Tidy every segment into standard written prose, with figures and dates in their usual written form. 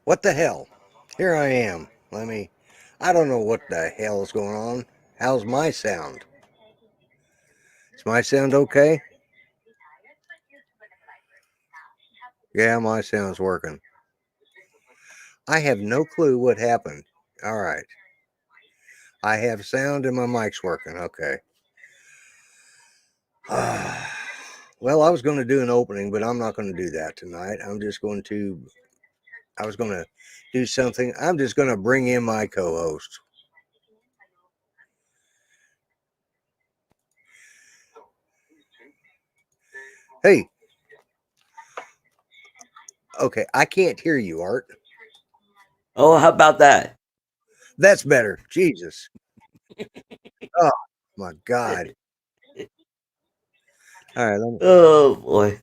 What the hell? Here I am. I don't know what the hell is going on. How's my sound? Is my sound okay? Yeah, my sound's working. I have no clue what happened. All right. I have sound and my mic's working. Okay. Well, I was going to do an opening, but I'm not going to do that tonight. I was going to do something. I'm just going to bring in my co host. Hey. Okay. I can't hear you, Art. Oh, how about that? That's better. Jesus. Oh, my God. All right. Oh boy.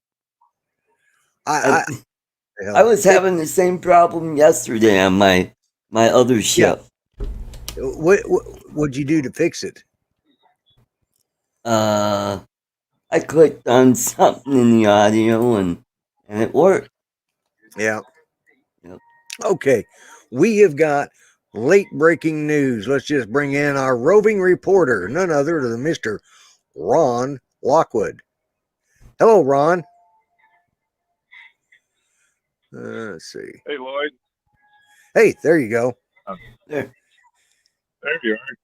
I, I was having the same problem yesterday on my other yeah. ship. What'd you do to fix it? I clicked on something in the audio and it worked. Yeah. Yep. Okay. We have got late breaking news. Let's just bring in our roving reporter, none other than Mr. Ron Lockwood. Hello, Ron. Let's see. Hey, Lloyd. Hey, there you go. There. There you are.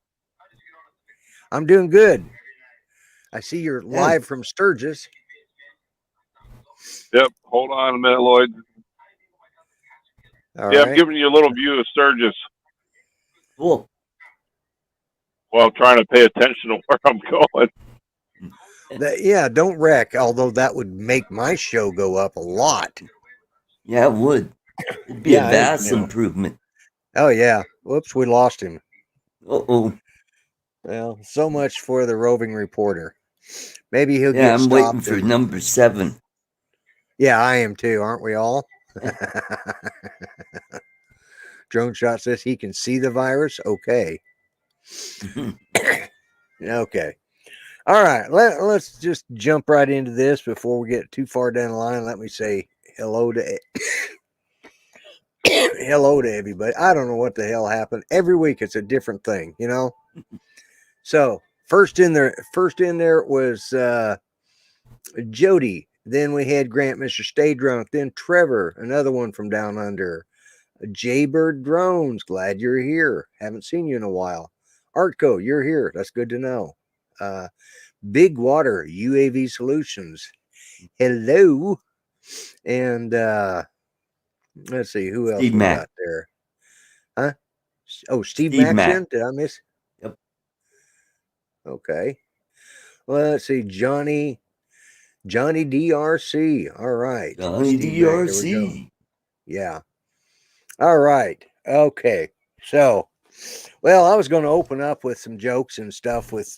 I'm doing good. I see you're live from Sturgis. Yep. Hold on a minute, Lloyd. All yeah, right. I'm giving you a little view of Sturgis. Cool. While I'm trying to pay attention to where I'm going. Yeah, don't wreck, although that would make my show go up a lot. Yeah, it would. It'd be a vast improvement. Oh, yeah. Whoops, we lost him. Uh-oh. Well, so much for the roving reporter. Maybe he'll get I'm stopped. waiting for number 7. Yeah, I am too. Aren't we all? Drone Shot says he can see the virus. Okay. Okay. All right. Let's just jump right into this before we get too far down the line. Let me say hello to hello to everybody. I don't know what the hell happened. Every week it's a different thing, you know. So first in there was Jody. Then we had Grant, Mr. Stay Drunk. Then Trevor, another one from down under. Jaybird Drones, glad you're here. Haven't seen you in a while. Artco, you're here. That's good to know. Big Water UAV Solutions, hello. And let's see who else Steve we Mack. got there. Huh? Oh, Steve Mack. Maxon. Did I miss? Yep. Okay. Well, let's see, Johnny DRC. All right. Johnny DRC. Yeah. All right. Okay. So, well, I was going to open up with some jokes and stuff with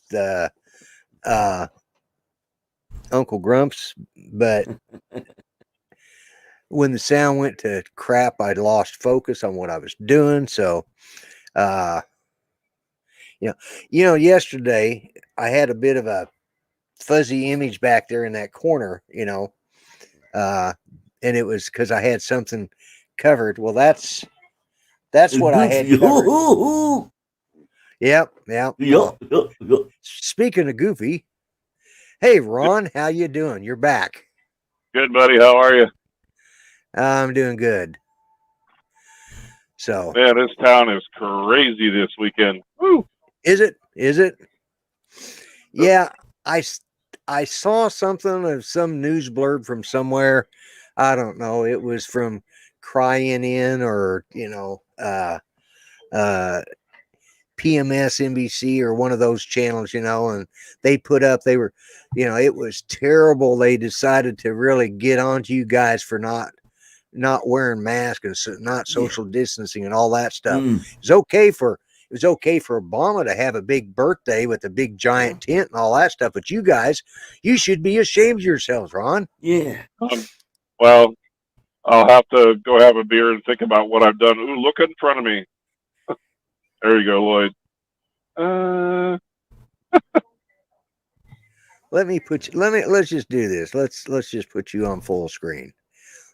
Uncle Grumps, but when the sound went to crap, I lost focus on what I was doing. So, yesterday I had a bit of a fuzzy image back there in that corner, and it was because I had something covered. Well, that's what I had covered. Yep. Speaking of Goofy, hey Ron, how you doing? You're back. Good, buddy. How are you? I'm doing good. So, man, this town is crazy this weekend. Woo! Is it? Yeah, I saw something of some news blurb from somewhere. I don't know. It was from Crying In or PMS NBC or one of those channels, and they put up, it was terrible. They decided to really get onto you guys for not wearing masks and not social distancing and all that stuff. It was okay for Obama to have a big birthday with a big giant tent and all that stuff, but you guys, you should be ashamed of yourselves, Ron. Yeah. Well, I'll have to go have a beer and think about what I've done. Ooh, look in front of me. There you go, Lloyd. Let's just do this. Let's just put you on full screen.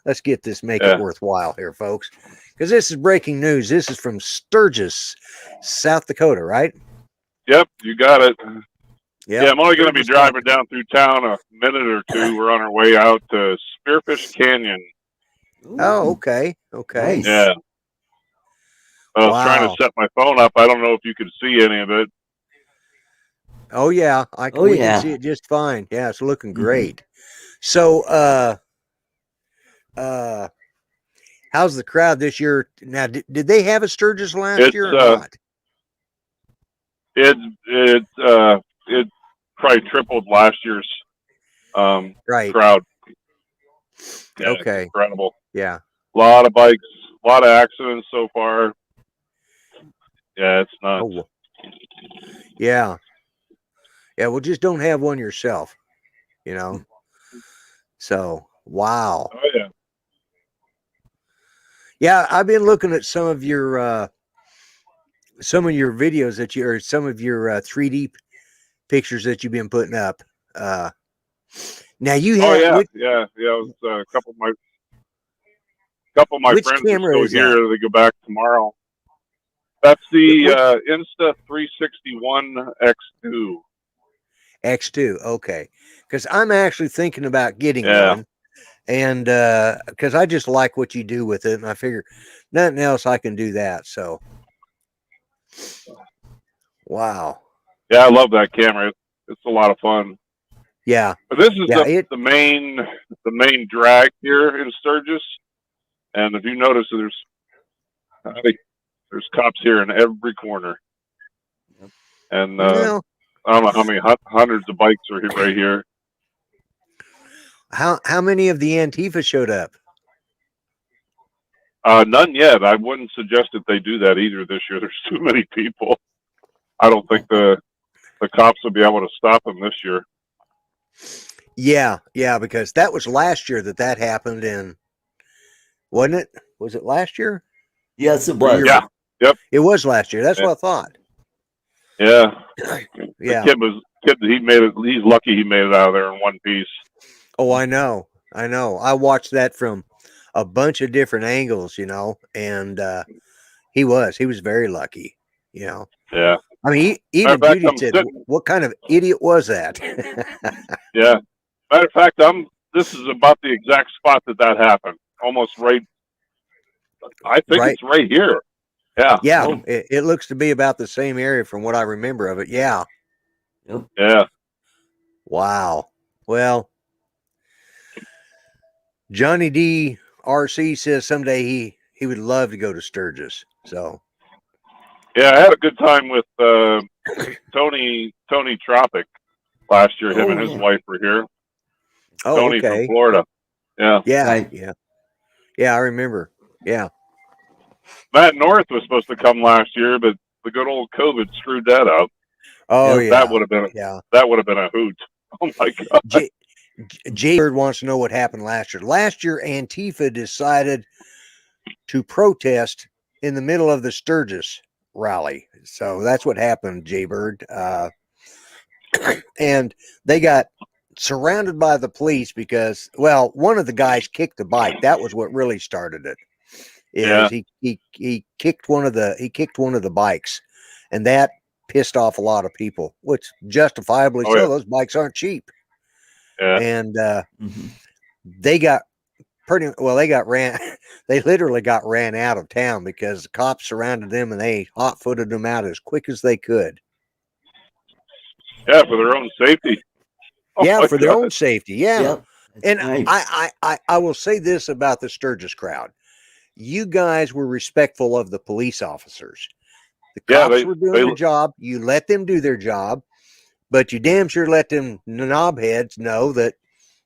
let's get this, make it worthwhile here, folks, because this is breaking news. This is from Sturgis, South Dakota, right? Yep, you got it. Yep. Yeah, I'm only going to be Sturgis, driving down through town a minute or two. We're on our way out to Spearfish Canyon. Oh, okay. Okay. Nice. Yeah. I was trying to Wow. set my phone up. I don't know if you could see any of it. Oh yeah, Oh, we yeah. can see it just fine. Yeah, it's looking Mhm. great. So, how's the crowd this year? Now, did they have a Sturgis last year or not? It probably tripled last year's Right. crowd. Yeah, it's Okay. incredible. Yeah. A lot of bikes, a lot of accidents so far. Yeah, it's nuts. Oh. Yeah. Yeah. Well, just don't have one yourself, you know. So, wow. Oh yeah. Yeah, I've been looking at some of your videos that you, or some of your 3D pictures that you've been putting up. Now you Oh have yeah, yeah. It was a couple of my which friends are camera still is here. that? They go back tomorrow. That's the Which Insta 361 X2. X2? Okay, because I'm actually thinking about getting Yeah. one, and because I just like what you do with it, and I figure nothing else I can do that. So, wow. Yeah, I love that camera. It's a lot of fun. Yeah. But this is Yeah. the main drag here in Sturgis. And if you notice, I think there's cops here in every corner. And Well, I don't know how many hundreds of bikes are right here. how many of the Antifa showed up? None yet. I wouldn't suggest that they do that either this year. There's too many people. I don't think the cops will be able to stop them this year. Yeah, because that was last year that happened, and wasn't it? Was it last year? Yes, it was. Yeah. Yep. It was last year. That's Yeah. what I thought. Yeah. Yeah. The kid. He made it. He's lucky he made it out of there in one piece. Oh, I know. I watched that from a bunch of different angles, you know, and he was very lucky, you know. Yeah. I mean, Matter even of fact, Judy I'm said, sitting. "What kind of idiot was that?" Yeah. Matter of fact, this is about the exact spot that happened. Almost right. I think Right. it's right here. Yeah. Yeah, Oh. it looks to be about the same area from what I remember of it. Yeah. Yep. Yeah. Wow. Well, Johnny D. RC says someday he would love to go to Sturgis. So Yeah, I had a good time with Tony Tropic last year. Him Oh, and his yeah. wife were here. oh, Tony from okay. Florida. Yeah. Yeah, Right. yeah, I remember. Yeah. Matt North was supposed to come last year, but the good old COVID screwed that up. Oh, Yeah, yeah. That would have been a hoot. Oh my god. J Bird wants to know what happened last year. Last year, Antifa decided to protest in the middle of the Sturgis rally. So that's what happened, J Bird. And they got surrounded by the police because, well, one of the guys kicked the bike. That was what really started it. Yeah. He kicked one of the bikes, and that pissed off a lot of people, which justifiably Oh, so. yeah. Those bikes aren't cheap. Yeah. And Mhm. they got they got ran. They literally got ran out of town because the cops surrounded them and they hot-footed them out as quick as they could. Yeah, for their own safety. Oh Yeah, my for their God. own safety. Yeah. Yep. And Right. I will say this about the Sturgis crowd. You guys were respectful of the police officers. The Yeah, cops were doing their job. You let them do their job, but you damn sure let them knobheads know that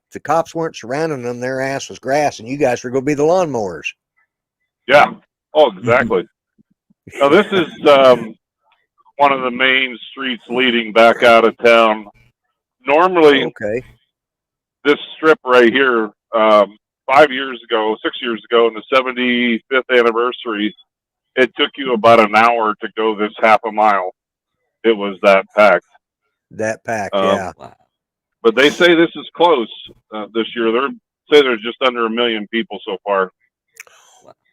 if the cops weren't surrounding them, their ass was grass, and you guys were going to be the lawnmowers. Yeah. Oh, exactly. Now this is one of the main streets leading back out of town. Normally, Okay. this strip right here, 6 years ago, in the 75th anniversary, it took you about an hour to go this half a mile. It was that packed. That packed, yeah. Wow. But they say this is close this year. They're say there's just under 1 million people so far.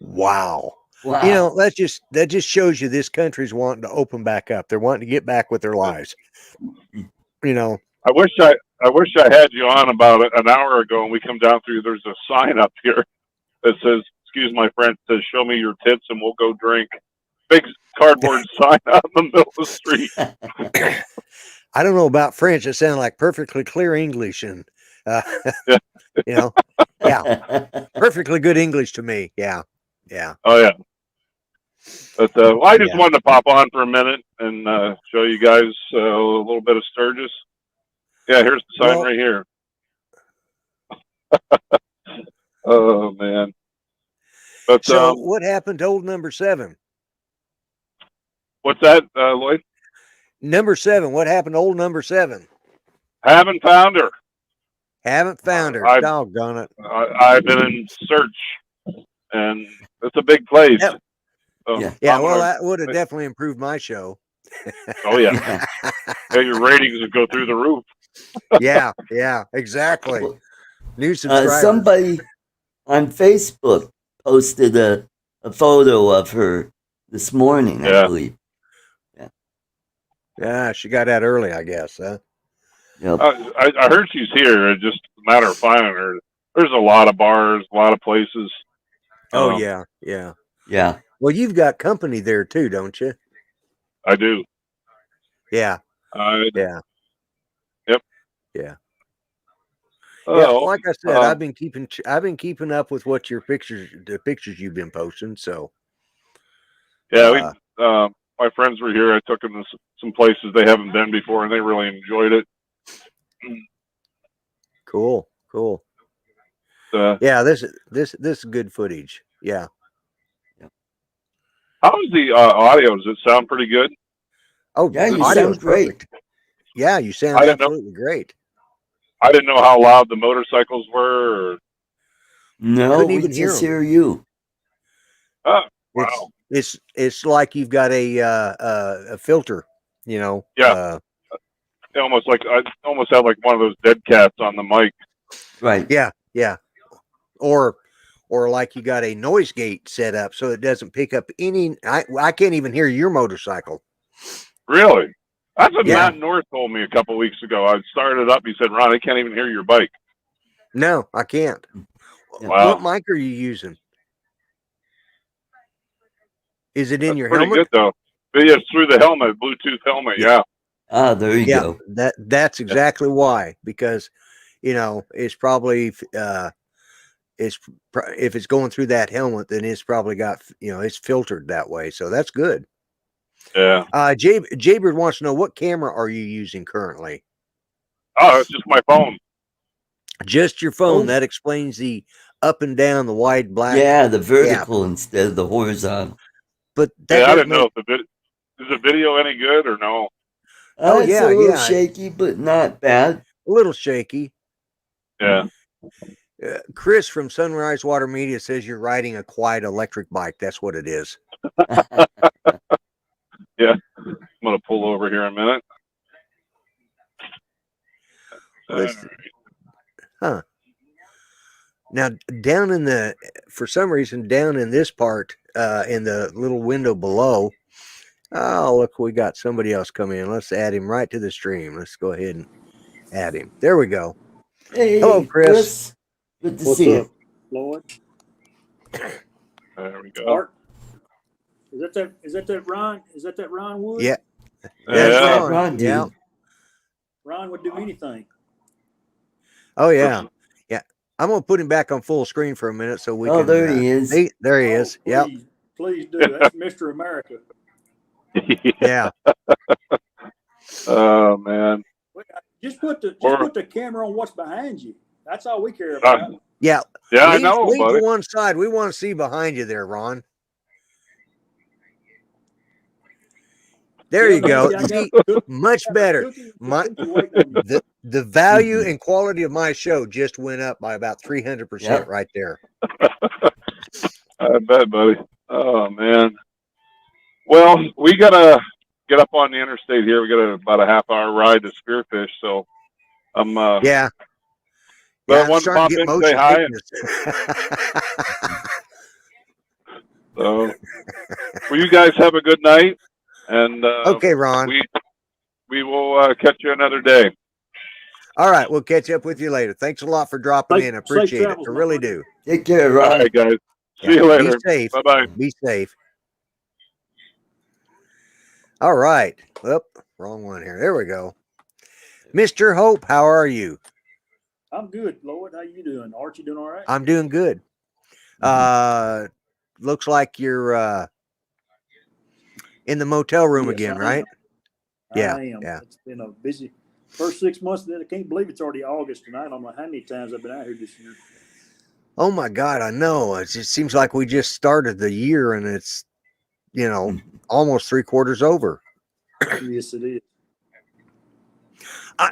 Wow. Wow. You know, that just shows you this country's wanting to open back up. They're wanting to get back with their lives. You know. I wish I had you on about an hour ago, and we come down through. There's a sign up here that says, "Excuse my French," says, "Show me your tits and we'll go drink." Big cardboard sign out in the middle of the street. I don't know about French. It sounded like perfectly clear English, and Yeah. you know, yeah, perfectly good English to me. Yeah, yeah. Oh yeah. But I just Yeah. wanted to pop on for a minute and show you guys a little bit of Sturgis. Yeah, here's the sign right here. Oh man. But So what happened to old number 7? What's that, Lloyd? Number 7. What happened to old number 7? Haven't found her. Haven't found her. Doggone it. I've been in search, and it's a big place. Yep. So Yeah, well, that would have definitely improved my show. Oh yeah. Yeah, your ratings would go through the roof. Yeah, exactly. New subscribers. Somebody on Facebook posted a photo of her this morning, I believe. Yeah, she got out early, I guess. Huh? Yep. I heard she's here. It's just a matter of finding her. There's a lot of bars, a lot of places. Oh yeah. Yeah. Well, you've got company there too, don't you? I do. Yeah. Yeah. Yep. Yeah. Oh, yeah. Like I said, I've been keeping up with what the pictures you've been posting. So. Yeah, my friends were here. I took them to some places they haven't been before, and they really enjoyed it. Cool. Yeah, this is good footage. Yeah. How is the audio? Does it sound pretty good? Oh, yeah, you sound great. Perfect. Yeah, you sound absolutely great. I didn't know how loud the motorcycles were. Or... No, we just hear you. Oh, wow. It's like you've got a filter, you know. Yeah. I almost have like one of those dead cats on the mic. Right. Yeah. Or like you got a noise gate set up so it doesn't pick up any. I can't even hear your motorcycle. Really? That's what Matt North told me a couple of weeks ago. I started it up. He said, "Ron, I can't even hear your bike." No, I can't. Wow. What mic are you using? Is it in That's your pretty helmet? good though. But yeah, it's through the helmet, Bluetooth helmet. Yeah. Ah, there you go. That's exactly why. Because, you know, it's probably if it's going through that helmet, then it's probably got, you know, it's filtered that way. So that's good. Yeah. Jaybird wants to know, what camera are you using currently? Oh, it's just my phone. Just your phone. That explains the up and down, the wide black. Yeah, the vertical instead of the horizontal. But that I didn't know if is the video any good or no. It's a little shaky, but not bad. A little shaky. Yeah. Chris from Sunrise Water Media says you're riding a quiet electric bike. That's what it is. Yeah. I'm going to pull over here a minute. Huh. Now, for some reason, down in this part, in the little window below, oh, look, we got somebody else coming in. Let's add him right to the stream. Let's go ahead and add him. There we go. Hey, hello, Chris. Good to see you. Lloyd? There we go. Art? Is that Ron? Is that Ron Wood? Yeah. Yeah. Ron, yeah. Ron would do anything. Oh, yeah. Yeah. I'm going to put him back on full screen for a minute so we can. Oh, there he is. There he is. Yeah. Please do. That's Mr. America. Yeah. Oh, man. Just put the camera on what's behind you. That's all we care about. Yeah. Yeah, I know. Lean to one side. We want to see behind you there, Ron. There you go. See, much better. The value and quality of my show just went up by about 300% right there. I bet, buddy. Oh, man. Well, we got to get up on the interstate here. We got about a half-hour ride to Spearfish, so I'm Yeah. Yeah, But I I'm wanted to starting pop to get in and say motion hi. sickness. So, well, you guys have a good night, and Okay, Ron. we will catch you another day. All right, we'll catch up with you later. Thanks a lot for dropping in. I Safe appreciate it. travels, I my really friend. do. Take care, All Ron. right, guys. See Yeah, you be later. safe. Bye bye. Be safe. All right. Oop, wrong one here. There we go. Mr. Hope, how are you? I'm good, Lloyd. How you doing? Archie doing all right? I'm doing good. Looks like you're in the motel room Yes, again, I right? am. Yeah, I am. yeah. It's been a busy first 6 months. Then I can't believe it's already August tonight. I don't know how many times I've been out here this year. Oh my God, I know. It just seems like we just started the year and it's, almost 3/4 over. Yes, it is.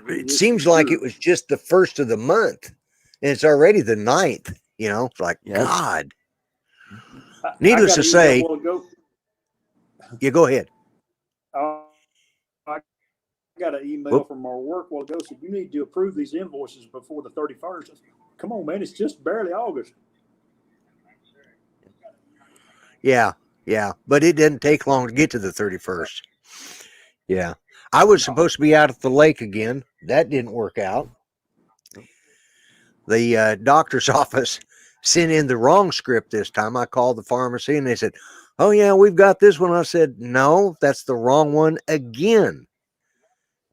It seems like it was just the first of the month and it's already the 9th. It's like, Yep. God. I Needless got to an email say, a while ago. yeah, go ahead. I got an email from our work a while ago. Said you need to approve these invoices before the 31st. Said, come on, man! It's just barely August. Yeah, but it didn't take long to get to the 31st. Yeah. I was supposed to be out at the lake again. That didn't work out. The doctor's office sent in the wrong script this time. I called the pharmacy and they said, oh, yeah, we've got this one. I said, no, that's the wrong one again.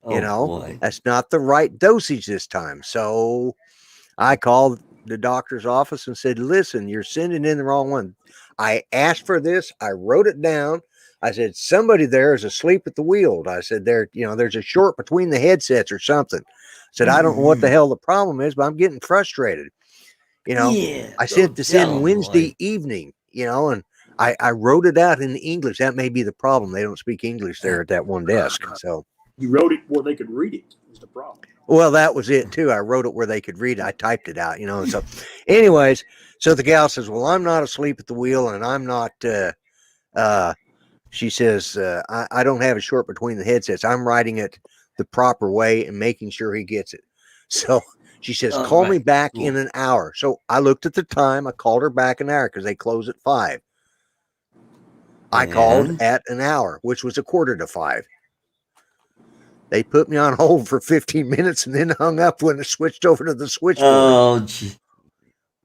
Boy. That's not the right dosage this time. So I called the doctor's office and said, listen, you're sending in the wrong one. I asked for this. I wrote it down. I said, somebody there is asleep at the wheel. I said, there's a short between the headsets or something. I said, I don't know what the hell the problem is, but I'm getting frustrated. Yeah, I sent this in Wednesday evening, and I wrote it out in English. That may be the problem. They don't speak English there at that one desk. So you wrote it where they could read it is the problem. Well, that was it too. I wrote it where they could read it. I typed it out, So anyways, so the gal says, well, I'm not asleep at the wheel and I'm not, she says, I don't have a short between the headsets. I'm writing it the proper way and making sure he gets it. So she says, call me back in an hour. So I looked at the time. I called her back an hour because they close at 5. I called at an hour, which was 4:45. They put me on hold for 15 minutes and then hung up when it switched over to the switchboard. Oh, gee.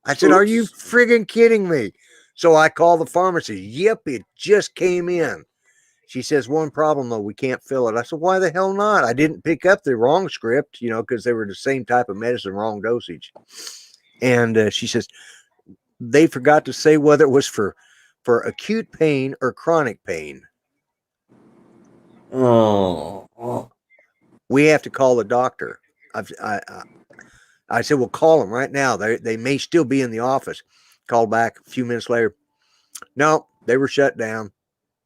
I said, are you friggin' kidding me? So I called the pharmacy. Yep, it just came in. She says, one problem, though, we can't fill it. I said, why the hell not? I didn't pick up the wrong script, because they were the same type of medicine, wrong dosage. And she says, they forgot to say whether it was for acute pain or chronic pain. Oh. We have to call the doctor. I said, well, call them right now. They may still be in the office. Called back a few minutes later. No, they were shut down.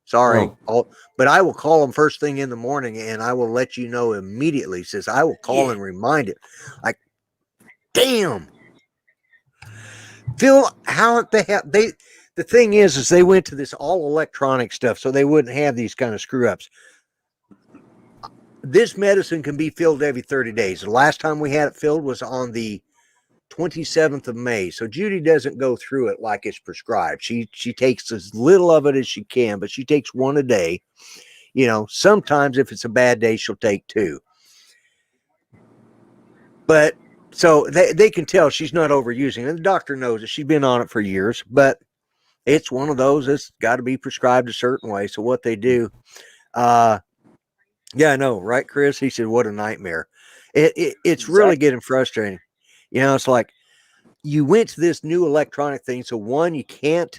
Sorry. But I will call them first thing in the morning and I will let you know immediately. He says, I will call and remind it. Like, damn. Phil, how the hell the thing is they went to this all electronic stuff so they wouldn't have these kind of screw ups. This medicine can be filled every 30 days. The last time we had it filled was on the 27th of May. So Judy doesn't go through it like it's prescribed. She takes as little of it as she can, but she takes one a day. Sometimes if it's a bad day, she'll take 2. But so they can tell she's not overusing it. And the doctor knows it. She's been on it for years, but it's one of those that's got to be prescribed a certain way. So what they do, yeah, I know, right, Chris? He said, what a nightmare. It's really getting frustrating. It's like you went to this new electronic thing. So one, you can't,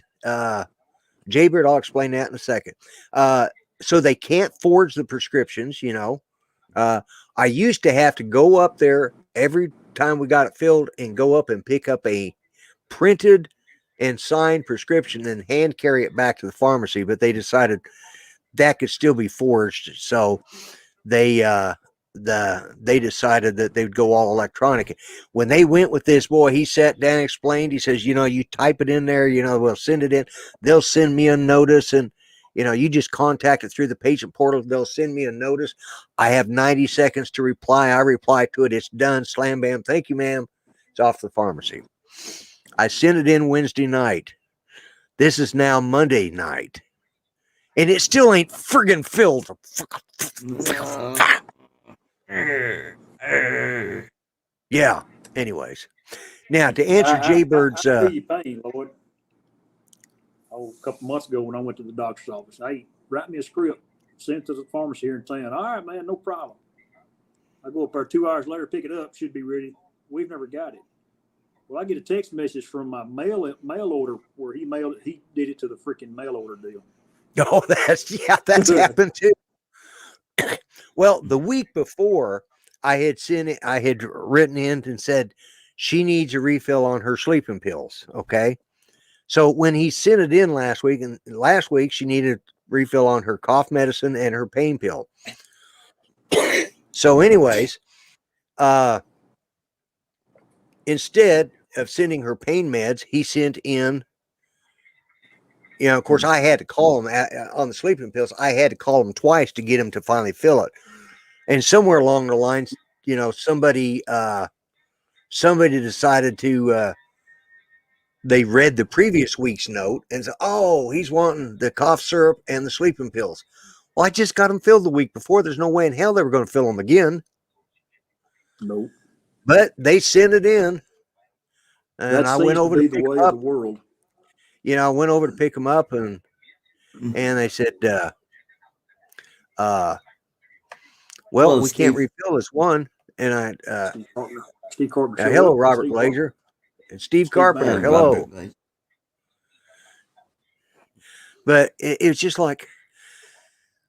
Jaybird, I'll explain that in a second. So they can't forge the prescriptions, I used to have to go up there every time we got it filled and go up and pick up a printed and signed prescription and hand carry it back to the pharmacy. But they decided that could still be forged. So they decided that they would go all electronic. When they went with this, boy, he sat down and explained. He says, you type it in there, we'll send it in. They'll send me a notice and, you just contact it through the patient portal. They'll send me a notice. I have 90 seconds to reply. I reply to it. It's done. Slam, bam. Thank you, ma'am. It's off the pharmacy. I sent it in Wednesday night. This is now Monday night. And it still ain't friggin' filled. Yeah. Anyways. Now, to answer Jaybird's... I feel your pain, Lloyd. A couple months ago when I went to the doctor's office, hey, write me a script, send it to the pharmacy here in town. All right, man, no problem. I go up there 2 hours later, pick it up, should be ready. We've never got it. Well, I get a text message from my mail order where he did it to the freaking mail order deal. Oh, that's happened too. Well, the week before, I had written in and said she needs a refill on her sleeping pills. Okay. So when he sent it in last week she needed a refill on her cough medicine and her pain pill. So anyways, instead of sending her pain meds, he sent in, of course, I had to call him on the sleeping pills. I had to call him twice to get him to finally fill it. And somewhere along the lines, somebody decided to, they read the previous week's note and said, oh, he's wanting the cough syrup and the sleeping pills. Well, I just got them filled the week before. There's no way in hell they were going to fill them again. Nope. But they sent it in. And I went over to pick them up. The world. I went over to pick them up and they said, well, we can't refill this one. And Steve Carpenter. Hello, Robert Glazer. And Steve Carpenter. Hello. But it's just like,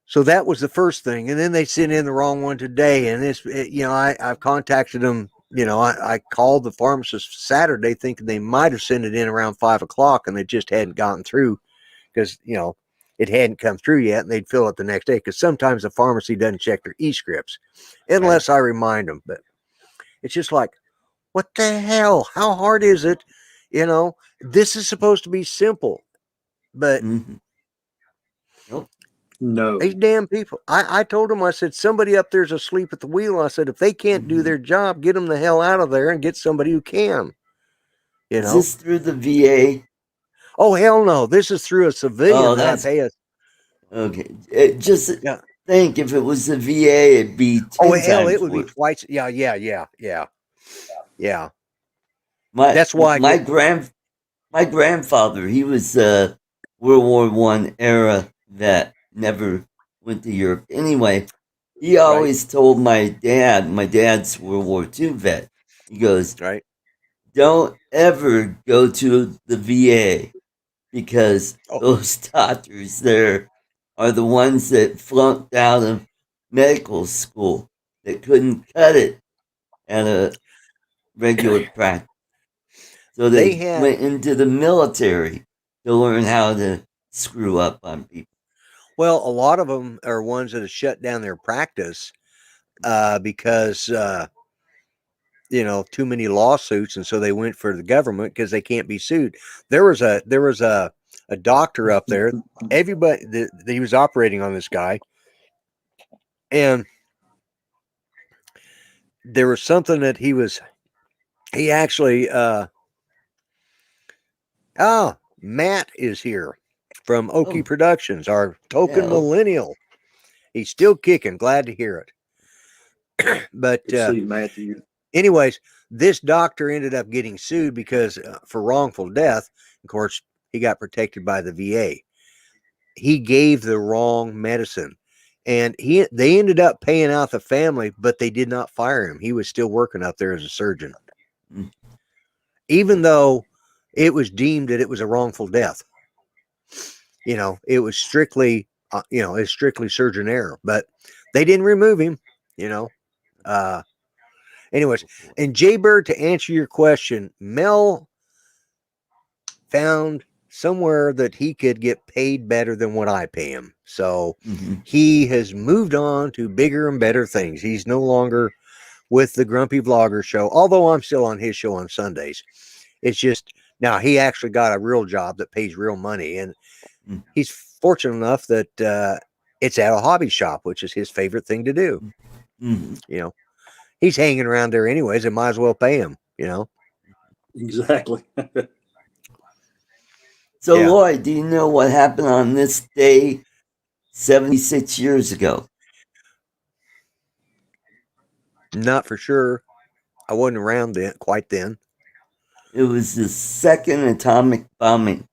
so that was the first thing. And then they sent in the wrong one today. And I've contacted them. I called the pharmacist Saturday thinking they might have sent it in around 5:00 and they just hadn't gotten through because, it hadn't come through yet and they'd fill it the next day. Because sometimes the pharmacy doesn't check their e-scripts unless I remind them. But it's just like, what the hell? How hard is it? This is supposed to be simple, but no. These damn people. I told them, I said, somebody up there's asleep at the wheel. I said, if they can't do their job, get them the hell out of there and get somebody who can. Is this through the VA? Oh, hell no. This is through a civilian. Oh, that's okay. Think if it was the VA, it'd be 10 hell, times it would worse. be twice. Yeah. That's why my grandfather, he was World War I era vet, never went to Europe. Anyway, he always told my dad's World War II vet, he goes, don't ever go to the VA because those doctors there are the ones that flunked out of medical school that couldn't cut it at a regular practice. So they went into the military to learn how to screw up on people. Well, a lot of them are ones that have shut down their practice because, too many lawsuits. And so they went for the government because they can't be sued. There was a doctor up there. Everybody, he was operating on this guy. And there was something that he actually, Matt is here from Okie Productions, our token millennial. He's still kicking. Glad to hear it. But anyways, this doctor ended up getting sued because for wrongful death. Of course, he got protected by the VA. He gave the wrong medicine, and they ended up paying out the family, but they did not fire him. He was still working up there as a surgeon, even though it was deemed that it was a wrongful death. It was strictly, it's strictly surgeon error, but they didn't remove him, anyways. And Jaybird, to answer your question, Mel found somewhere that he could get paid better than what I pay him. So he has moved on to bigger and better things. He's no longer with the Grumpy Vlogger show, although I'm still on his show on Sundays. It's just, now he actually got a real job that pays real money, and he's fortunate enough that it's at a hobby shop, which is his favorite thing to do. He's hanging around there anyways, and might as well pay him, Exactly. So, Yeah. Lloyd, do you know what happened on this day 76 years ago? Not for sure. I wasn't around then, quite then. It was the second atomic bombing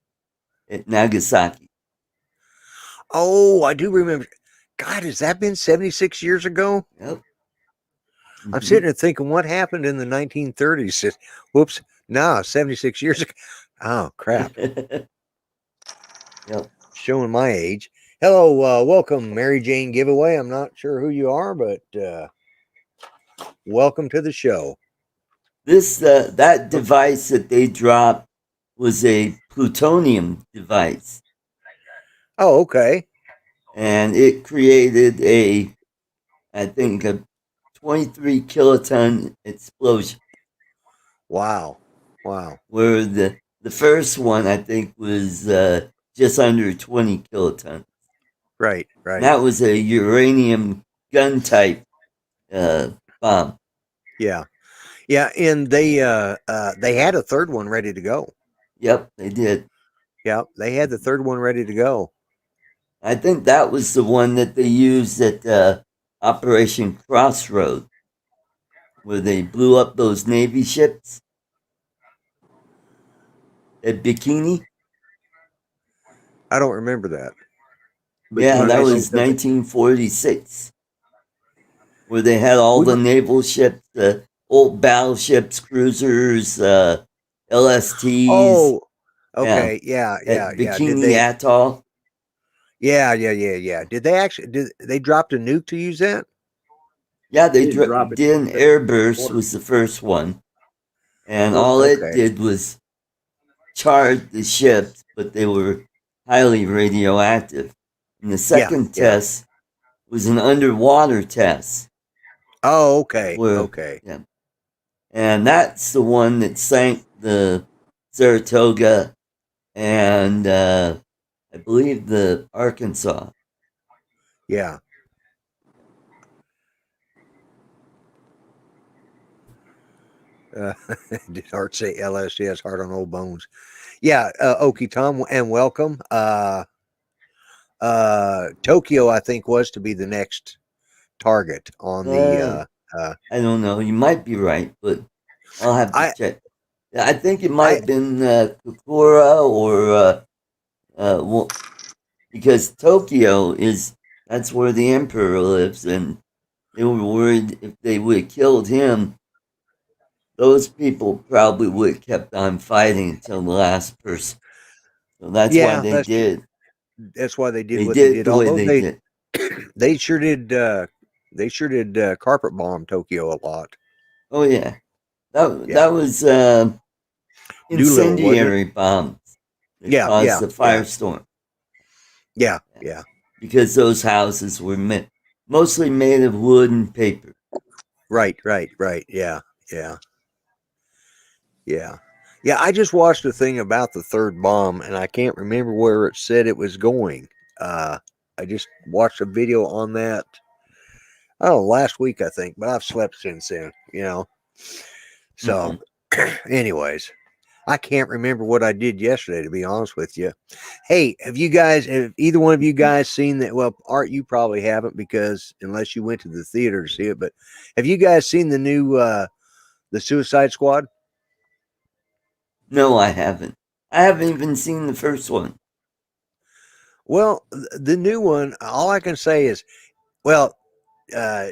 at Nagasaki. Oh, I do remember. God, has that been 76 years ago? Yep. I'm sitting there thinking, what happened in the 1930s? Whoops. No, 76 years ago. Oh, crap. Yep. Showing my age. Hello, welcome, Mary Jane Giveaway. I'm not sure who you are, but welcome to the show. That device that they dropped was a plutonium device, Oh, okay. and it created I think, a 23 kiloton explosion. Wow. Wow. Where the first one I think was just under 20 kilotons. Right, And right. that was a uranium gun type bomb. Yeah. Yeah, and they had a third one ready to go. Yep, they did. Yeah, they had the third one ready to go. I think that was the one that they used at Operation Crossroad, where they blew up those Navy ships at Bikini. I don't remember that. Yeah, that Bikini, was 1946, where they had all the naval ships, the old battleships, cruisers, LSTs. Oh, okay. Yeah, at yeah. Bikini Atoll. Yeah. Did they dropped a nuke to use that? Yeah, they didn't drop it. did an airburst was the first one, and all it Okay. did was charred the ships, but they were highly radioactive. And the second test was an underwater test. Oh, okay. Where, Okay. yeah, and that's the one that sank the Saratoga and I believe the Arkansas. Yeah. Did Art say LSDS Heart on Old Bones? Yeah, Okie Tom, and welcome. Tokyo, I think, was to be the next target on the. I don't know. You might be right, but I'll have to check. I think it might have been Kokura or well, because Tokyo that's where the emperor lives, and they were worried if they would have killed him, those people probably would have kept on fighting until the last person. So that's why they did. That's why they did They what did they did. the way Although they did. they sure did. They sure did carpet bomb Tokyo a lot. Oh yeah, that was incendiary bombs that caused the firestorm. Yeah. Because those houses were mostly made of wood and paper. Right. Yeah. I just watched a thing about the third bomb, and I can't remember where it said it was going. I just watched a video on that. Oh, last week I think, but I've slept since then. So, anyways, I can't remember what I did yesterday, to be honest with you. Hey, have either one of you guys seen that? Well, Art, you probably haven't, because unless you went to the theater to see it, but have you guys seen the new the Suicide Squad? No, I haven't. I haven't even seen the first one. Well, the new one, all I can say is, well,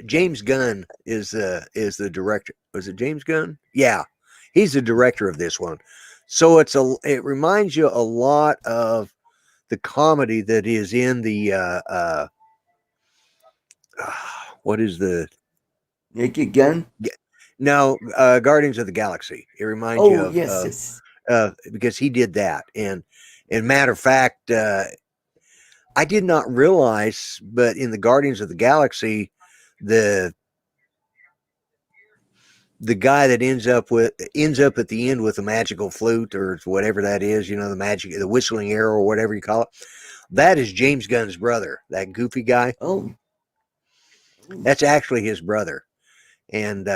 James Gunn is the director. Was it James Gunn? Yeah, he's the director of this one. So it reminds you a lot of the comedy that is in the what is the Naked Gun? No, Guardians of the Galaxy. It reminds you of yes. Because he did that, and matter of fact, I did not realize, but in the Guardians of the Galaxy, the guy that ends up at the end with a magical flute or whatever that is, the whistling arrow or whatever you call it, that is James Gunn's brother, that goofy guy. Oh. That's actually his brother. And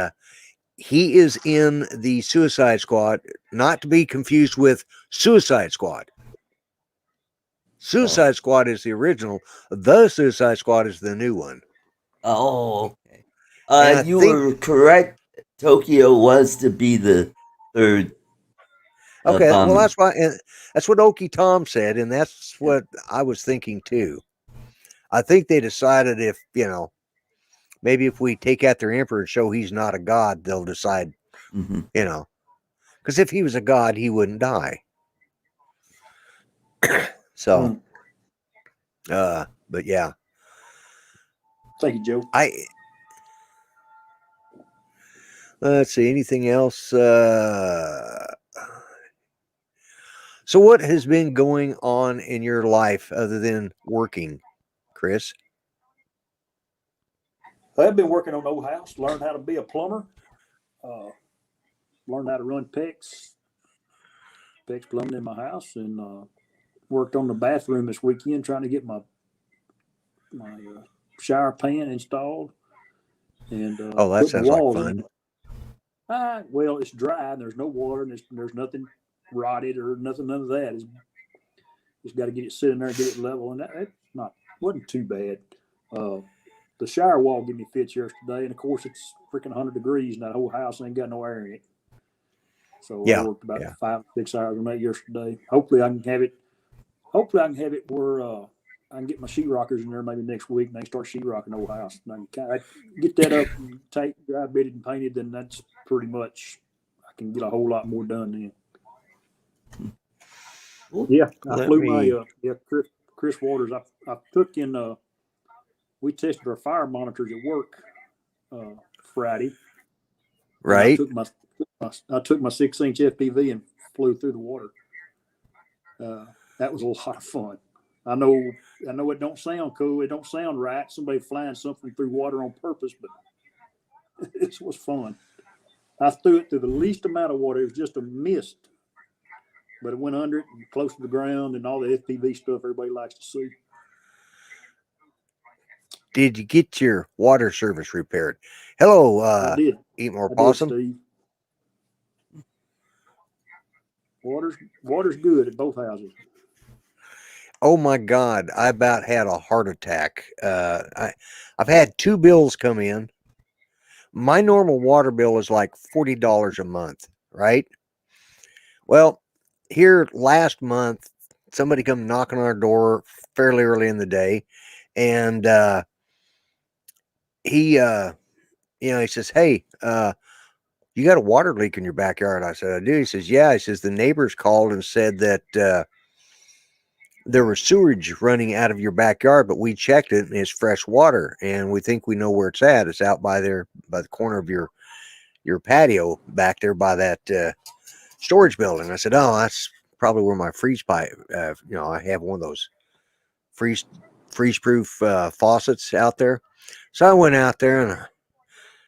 he is in the Suicide Squad, not to be confused with Suicide Squad. Suicide Squad is the original. The Suicide Squad is the new one. Oh, okay. And I You think were correct. Tokyo was to be the third okay, well bombing. that's why, and that's what Okie Tom said, and that's what I was thinking too. I think they decided if maybe if we take out their emperor and show he's not a god, they'll decide, Mm-hmm. Because if he was a god, he wouldn't die. So, but yeah. Thank you, Joe. Let's see, anything else? So what has been going on in your life other than working, Chris? I've been working on the old house, learned how to be a plumber, learned how to run PEX plumbing in my house, and worked on the bathroom this weekend trying to get my shower pan installed. And Oh, that put the sounds like walls fun. in. Well, it's dry and there's no water and there's nothing rotted or none of that. Just got to get it sitting there and get it level, and that wasn't too bad. The shower wall gave me fits yesterday, and of course it's freaking 100 degrees, and that whole house ain't got no air in it. So I worked about 5 6 hours on that yesterday. Hopefully I can have it where I can get my sheetrockers in there maybe next week, and they start sheetrocking the whole house. And I get that up and dry bedded and painted, then that's pretty much, I can get a whole lot more done then. Yeah, I flew my Chris Waters. I took in. We tested our fire monitors at work Friday. Right. I took my 6-inch FPV and flew through the water. That was a lot of fun. I know it don't sound cool. It don't sound right. Somebody flying something through water on purpose, but it was fun. I threw it through the least amount of water. It was just a mist, but it went under it and close to the ground and all the FPV stuff everybody likes to see. Did you get your water service repaired? Hello, I did. Eat More I Possum. did, Steve. Water's good at both houses. Oh my God, I about had a heart attack. I've had 2 bills come in. My normal water bill is like $40 a month, right? Well, here last month, somebody come knocking on our door fairly early in the day, and he says, "Hey, you got a water leak in your backyard?" I said, "I do." He says, "Yeah." He says, "The neighbors called and said that there was sewage running out of your backyard, but we checked it and it's fresh water, and we think we know where it's at. It's out by the corner of your patio back there by that storage building." I said, "Oh, that's probably where my freeze pipe. I have one of those freeze-proof faucets out there." So I went out there, and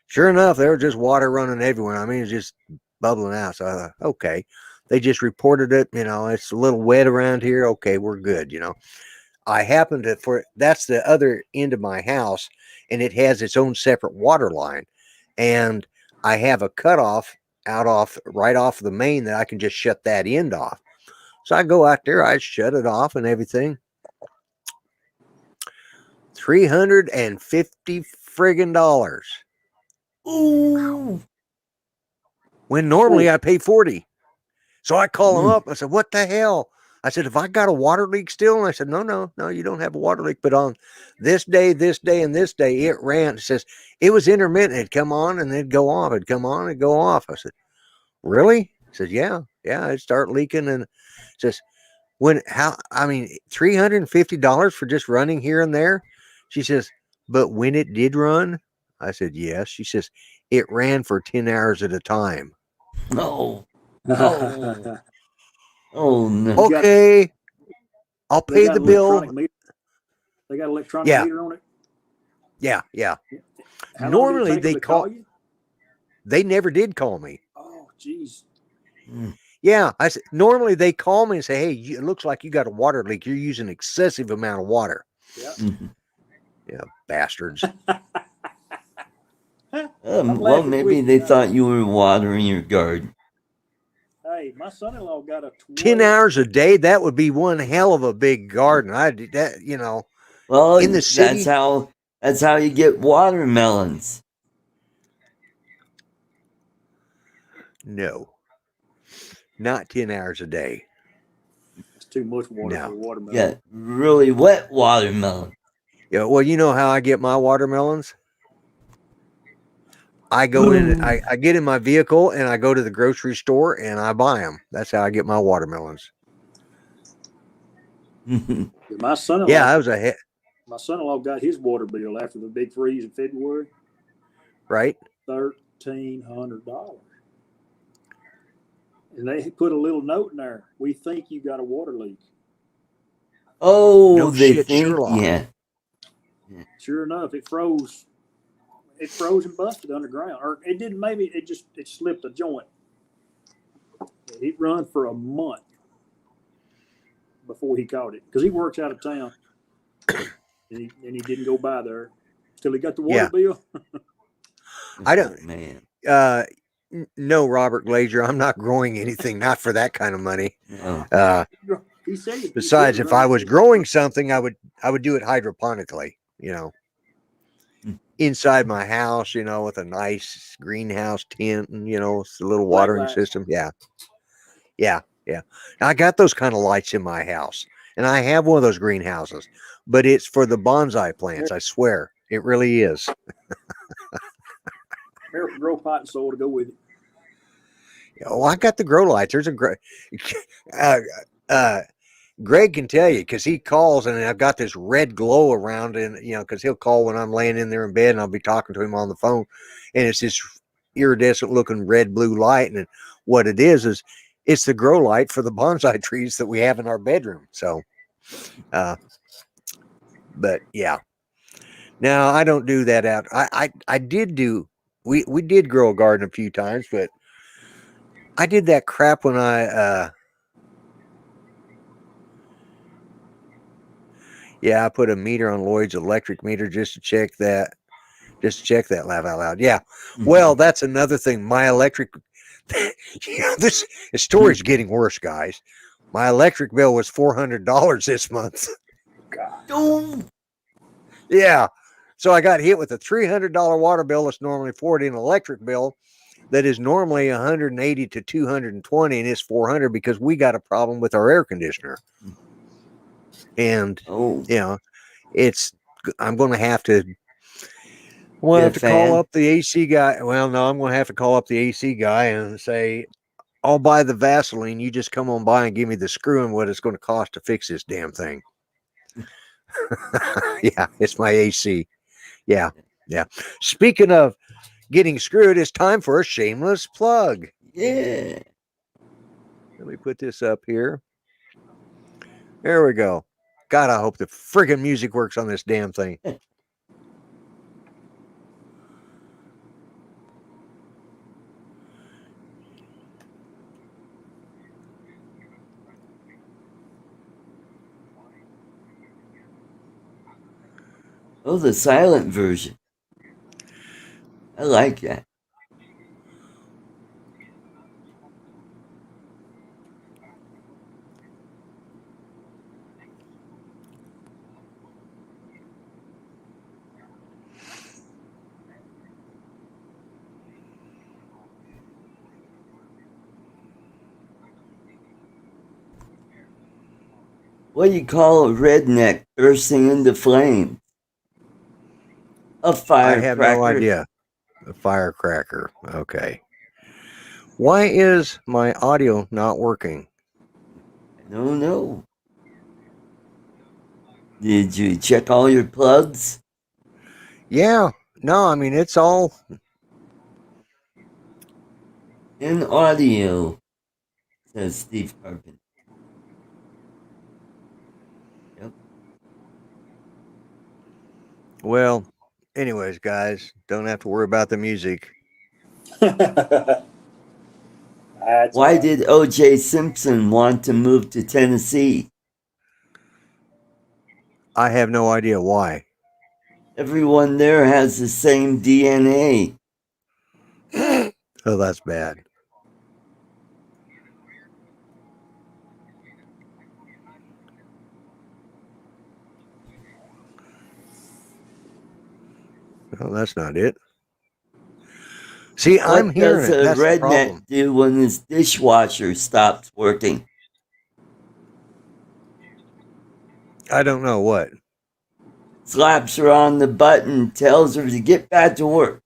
sure enough, there was just water running everywhere. I mean, it's just bubbling out. So I thought, okay, they just reported it. It's a little wet around here. Okay, we're good. I happened to that's the other end of my house, and it has its own separate water line, and I have a cutoff right off the main that I can just shut that end off. So I go out there, I shut it off and everything. $350 friggin' dollars. Ooh. When normally I pay $40. So I call them up. I said, "What the hell?" I said, "Have I got a water leak still?" And I said, No, you don't have a water leak. But on this day, and this day, it ran. It says it was intermittent. It'd come on and it'd go off. It'd come on and go off. I said, "Really?" He says, Yeah, it'd start leaking. And it says, $350 for just running here and there. She says, "But when it did run," I said, "Yes." She says, "It ran for 10 hours at a time." No. Oh. Oh no. Okay. I'll pay the bill. They got an electronic meter on it? Yeah. How Normally long did it take them to call you? They never did call me. Oh, geez. Yeah, I said normally they call me and say, "Hey, it looks like you got a water leak. You're using excessive amount of water." Yeah. Yeah, bastards. Well, laughing maybe with they you. thought you were watering your garden. Hey, my son-in-law got a 10 hours a day, that would be one hell of a big garden. I did that, you know. Well, In the city? that's how you get watermelons. No. Not 10 hours a day. It's too much water No. for a watermelon. Yeah, really wet watermelon. Yeah, well, you know how I get my watermelons? I go in, I get in my vehicle and I go to the grocery store and I buy them. That's how I get my watermelons. My son-in-law, Yeah, I was ahead, my son-in-law got his water bill after the big freeze in February, right? $1,300. And they put a little note in there. We think you got a water leak. Oh, No they shit, think, Sherlock. yeah. Sure enough, it froze. It froze and busted underground, or it didn't. Maybe it slipped a joint. It run for a month before he caught it because he works out of town, and he didn't go by there till he got the water bill. I don't. Oh, man. No, Robert Glazier, I'm not growing anything, not for that kind of money. No. He said. Besides, if I was growing something, I would do it hydroponically, you know, inside my house, you know, with a nice greenhouse tent and, you know, it's a little watering system. Yeah. I got those kind of lights in my house, and I have one of those greenhouses, but it's for the bonsai plants. I swear, it really is. American grow pot and soil to go with it. Oh, I got the grow lights. There's a great. Greg can tell you because he calls and I've got this red glow around, and you know, because he'll call when I'm laying in there in bed and I'll be talking to him on the phone, and it's this iridescent looking red blue light, and what it is it's the grow light for the bonsai trees that we have in our bedroom. So, but yeah, now I don't do that out. I did do. We did grow a garden a few times, but I did that crap when I I put a meter on Lloyd's electric meter just to check that laugh out loud. Yeah. Well, that's another thing. My electric this story's getting worse, guys. My electric bill was $400 this month. God. Yeah. So I got hit with a $300 water bill that's normally $40, an electric bill that is normally $180 to $220, and it's $400 because we got a problem with our air conditioner. And you know, I'm going to have to call up the AC guy. Well, no, I'm going to have to call up the AC guy and say, I'll buy the Vaseline. You just come on by and give me the screw and what it's going to cost to fix this damn thing. Yeah, it's my AC. Yeah. Speaking of getting screwed, it's time for a shameless plug. Yeah. Let me put this up here. There we go. God, I hope the friggin' music works on this damn thing. Oh, the silent version. I like that. What do you call a redneck bursting into flames? A firecracker. I have no idea. A firecracker. Okay. Why is my audio not working? I don't know. Did you check all your plugs? Yeah. No, I mean, it's all in audio, says Steve Carpenter. Yep. Well, anyways, guys, don't have to worry about the music. Why did O.J. Simpson want to move to Tennessee? I have no idea why. Everyone there has the same DNA. Oh, that's bad. Oh, that's not it. See, I'm What hearing does it. a That's the redneck problem. do when his dishwasher stops working? I don't know what. Slaps her on the butt and tells her to get back to work.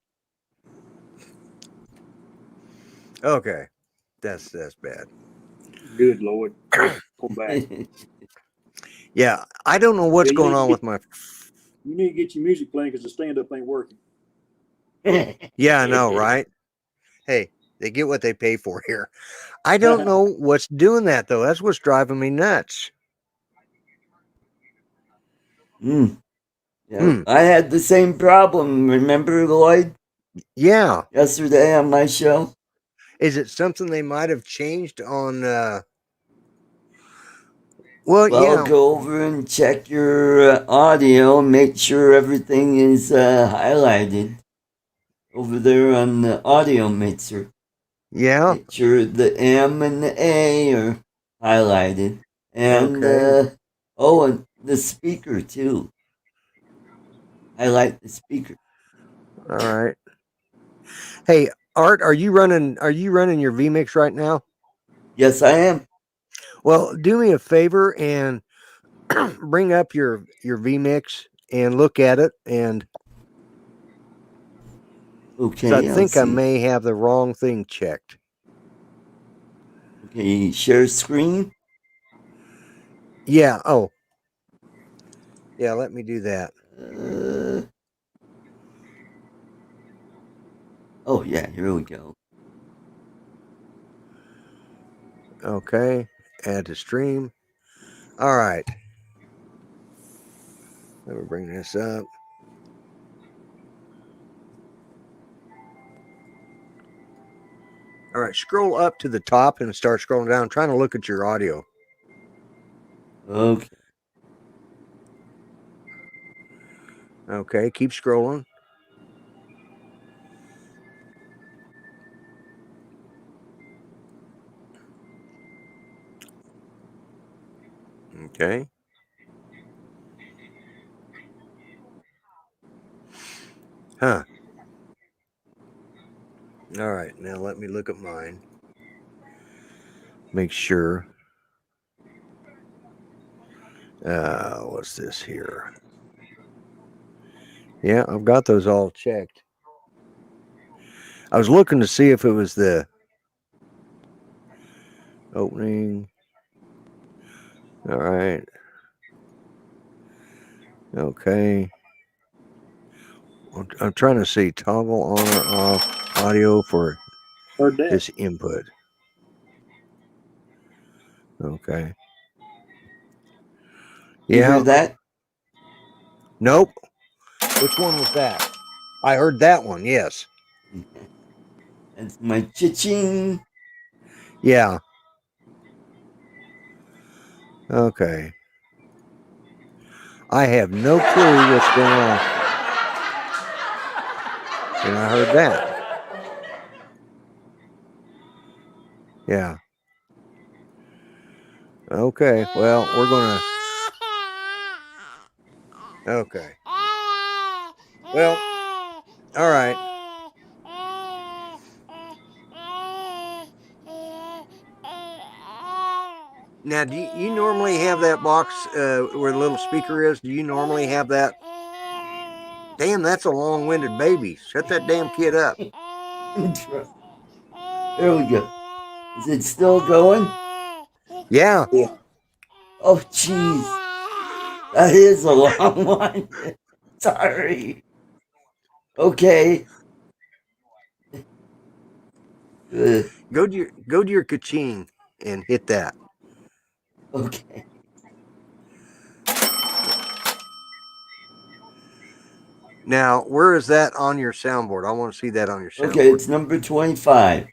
Okay, that's bad. Good Lord. Come back. Yeah, I don't know what's Yeah, you going need to on get- with my. You need to get your music playing because the stand up ain't working. Yeah, I know, right? Hey, they get what they pay for here. I don't know what's doing that though. That's what's driving me nuts. Yeah, I had the same problem. Remember, Lloyd? Yeah. Yesterday on my show? Is it something they might have changed on well, yeah. Go over and check your audio, make sure everything is highlighted over there on the audio mixer. Yeah. Make sure the M and the A are highlighted. And, Okay. and the speaker, too. Highlight the speaker. All right. Hey, Art, are you running your vmix right now? Yes, I am. Well, do me a favor and bring up your vmix and look at it, and Okay, I I'll think I see. may have the wrong thing checked. Okay, share screen. Yeah. Oh. Yeah, let me do that. Oh, yeah, here we go. Okay. Add to stream. All right. Let me bring this up. All right, scroll up to the top and start scrolling down. I'm trying to look at your audio. Okay. Okay, keep scrolling. Okay. Huh. All right, now let me look at mine. Make sure. What's this here? Yeah, I've got those all checked. I was looking to see if it was the opening. All right. Okay. I'm trying to see toggle on or off audio for Heard that. this input. Okay. You Yeah. hear that? Nope. Which one was that? I heard that one. Yes. That's my cha-ching. Yeah. Okay. I have no clue what's going on. And I heard that. Yeah. Okay. Well, we're going to. Okay. Well, all right. Now, do you normally have that box where the little speaker is? Do you normally have that? Damn, that's a long-winded baby. Shut that damn kid up. There we go. Is it still going? Yeah. Oh, jeez. That is a long one. Sorry. Okay. Go to your kaching and hit that. Okay. Now, where is that on your soundboard? I want to see that on your soundboard. Okay, it's number 25.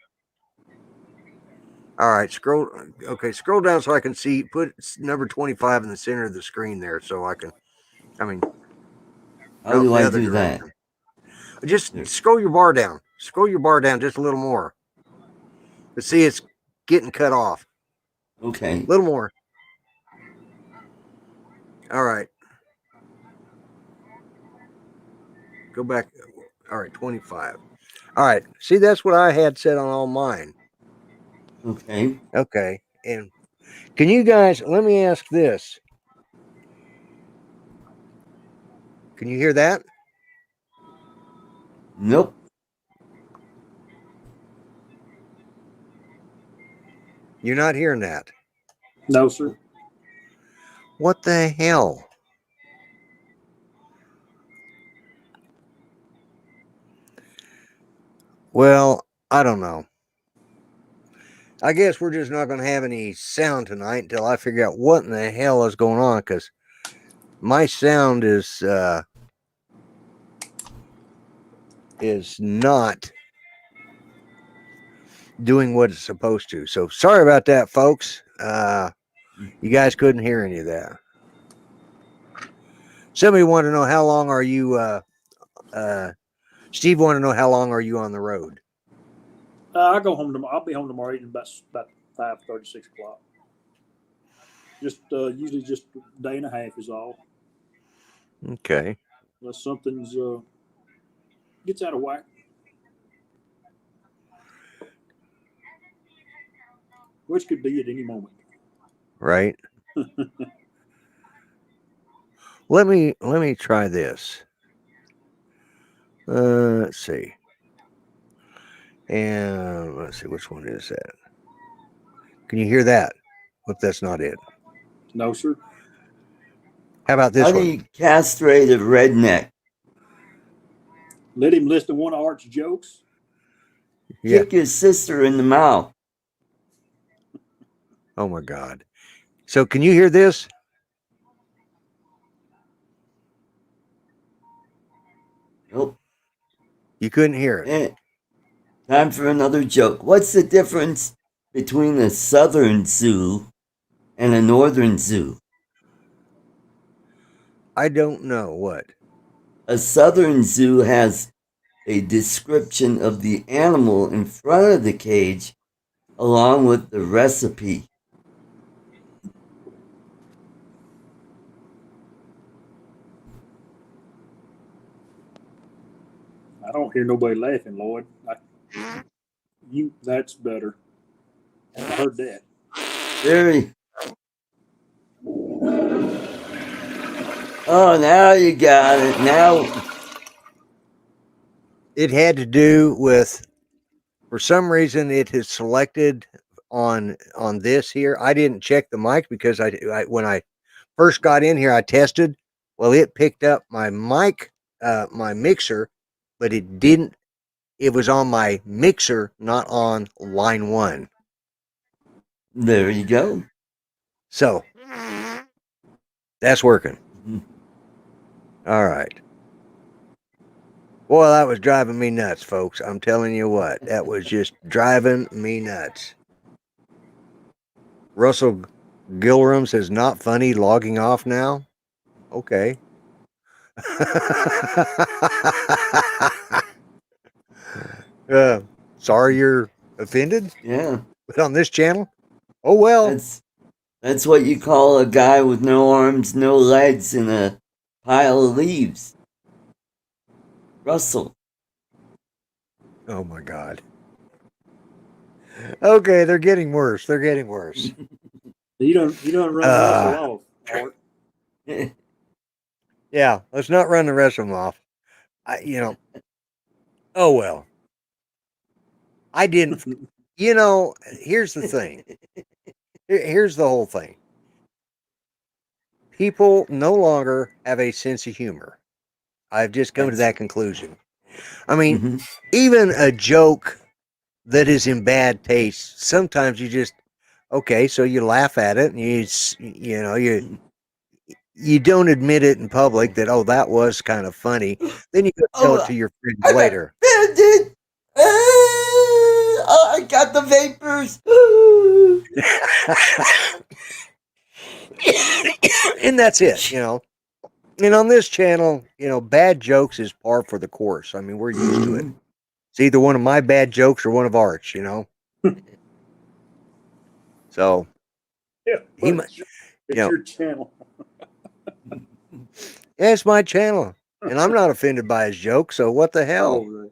All right, scroll. Okay, scroll down so I can see. Put number 25 in the center of the screen there, so I can. I mean, How do the I other do that? direction. Just scroll your bar down. Scroll your bar down just a little more. But see, it's getting cut off. Okay. A little more. All right. Go back. All right, 25. All right. See, that's what I had set on all mine. Okay. Okay. And can you guys, let me ask this. Can you hear that? Nope. You're not hearing that. No, sir. What the hell? Well, I don't know. I guess we're just not going to have any sound tonight until I figure out what in the hell is going on, because my sound is not doing what it's supposed to. So sorry about that, folks. You guys couldn't hear any of that. Somebody wanted to know how long are you Steve wanted to know how long are you on the road? I go home tomorrow. I'll be home tomorrow evening about 5:30, 6 o'clock. Just usually just a day and a half is all. Okay. Unless something's gets out of whack. Which could be at any moment. Right. Let me try this. Let's see. And let's see, which one is that? Can you hear that? Hope that's not it. No, sir. How about this How do one? you castrate a redneck? Let him listen to one of Art's jokes. Yeah. Kick your sister in the mouth. Oh my God. So can you hear this? Nope. You couldn't hear it. Eh. Time for another joke. What's the difference between a southern zoo and a northern zoo? I don't know what. A southern zoo has a description of the animal in front of the cage along with the recipe. I don't hear nobody laughing, Lloyd. That's better. I heard that. Very. Oh, now you got it. Now. It had to do with, for some reason, it has selected on this here. I didn't check the mic because I when I first got in here, I tested. Well, it picked up my mic, my mixer, but it didn't. It was on my mixer, not on line one. There you go. So that's working. Mm-hmm. All right. Boy, that was driving me nuts, folks. I'm telling you what, that was just driving me nuts. Russell Gilram says, not funny, logging off now. Okay. Sorry you're offended. Yeah. But on this channel, oh well. That's what you call a guy with no arms, no legs, and a pile of leaves. Russell. Oh my God. Okay, they're getting worse. They're getting worse. You don't run Russell off, Art. Yeah, let's not run the rest of them off. Oh well. I didn't. Here's the thing. Here's the whole thing. People no longer have a sense of humor. I've just come to that conclusion. I mean, even a joke that is in bad taste, sometimes you just, okay, so you laugh at it and you don't admit it in public that, oh, that was kind of funny. Then you go tell it to your friends later. Offended. I got the vapors. And that's it, And on this channel, bad jokes is par for the course. I mean, we're used to it. It's either one of my bad jokes or one of Art's, So Yeah, he but might, it's you know, your channel. yeah, it's my channel, and I'm not offended by his joke. So what the hell? Oh,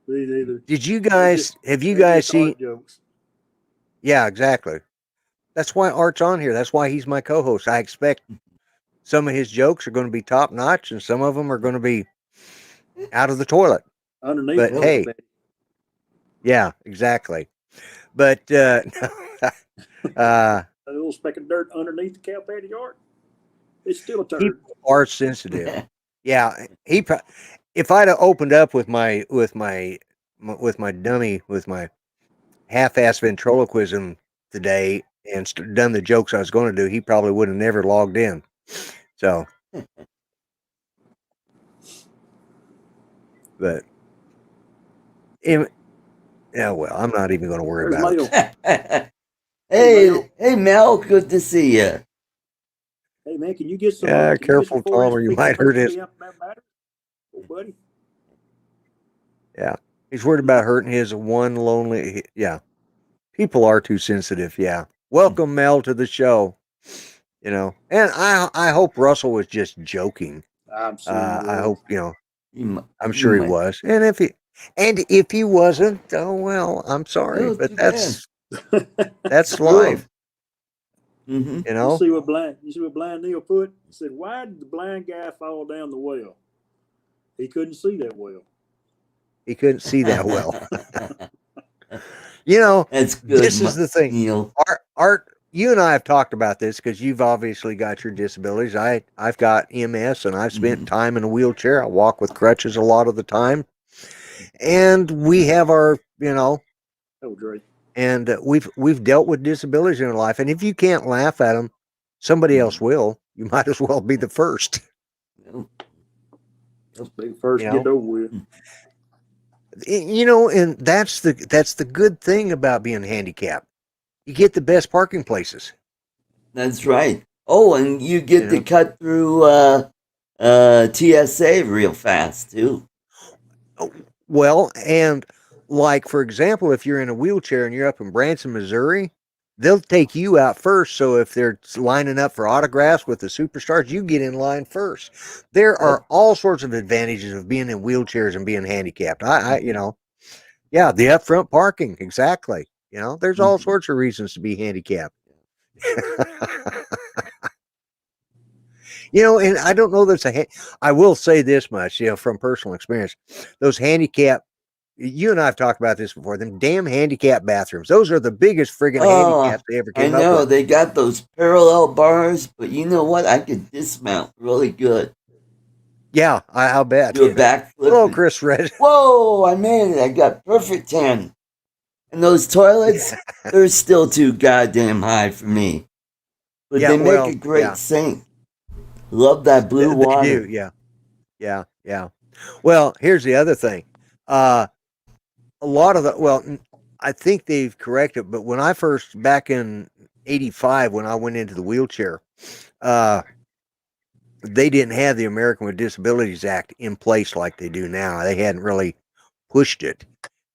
they neither. Did you They guys just, have you they guys just seen? art jokes. Yeah, exactly. That's why Art's on here. That's why he's my co-host. I expect some of his jokes are going to be top notch, and some of them are going to be out of the toilet. Underneath But the hey, bed. yeah, exactly. But A little speck of dirt underneath the cow patty art. It's still a turd. people are sensitive. Yeah, if I'd have opened up with my dummy with my half-ass ventriloquism today and done the jokes I was going to do, he probably would have never logged in. So, but yeah, well, I'm not even going to worry There's about it. Mel. Hey, Mel, good to see you. Hey man, can you get some? Yeah, Can you get careful, some 4-inch Tom, or you pixel might hurt paper his. stamp that matter? Oh, buddy. Yeah, he's worried about hurting his one lonely. Yeah, people are too sensitive. Yeah, welcome Mel to the show. You know, and I hope Russell was just joking. I'm sure. I hope I'm You sure he might. was, and if he wasn't, oh well, I'm sorry, Oh, but too bad. that's Screw 'em. life. Mm-hmm. You know, You see what blind Neil put? He said, "Why did the blind guy fall down the well? He couldn't see that well." he couldn't see that well. You know, That's good, this is the thing. Neil. Art, you and I have talked about this because you've obviously got your disabilities. I've got MS, and I've spent time in a wheelchair. I walk with crutches a lot of the time, and we have our, Oh, Dre. and we've dealt with disabilities in our life. And if you can't laugh at them, somebody else will. You might as well be the first. Be the first to get over with. And that's the good thing about being handicapped. You get the best parking places. That's right. Oh, and you get to cut through TSA real fast too. Well, and like for example, if you're in a wheelchair and you're up in Branson, Missouri, they'll take you out first. So if they're lining up for autographs with the superstars, you get in line first. There are all sorts of advantages of being in wheelchairs and being handicapped. Yeah, the upfront parking, exactly. There's all sorts of reasons to be handicapped. And I don't know that's I will say this much, from personal experience, those handicap, you and I have talked about this before, them damn handicap bathrooms. Those are the biggest friggin' handicaps they ever came up with. I know, they got those parallel bars, but you know what? I could dismount really good. Yeah, I'll bet. Do a backflip. Hello, Chris Red. Whoa, I made it. I got perfect 10. And those toilets, they're still too goddamn high for me. But they make a great sink. Love that blue water. They do, yeah. Well, here's the other thing. A lot of I think they've corrected, but when I first, back in 85, when I went into the wheelchair, they didn't have the American with Disabilities Act in place like they do now. They hadn't really pushed it.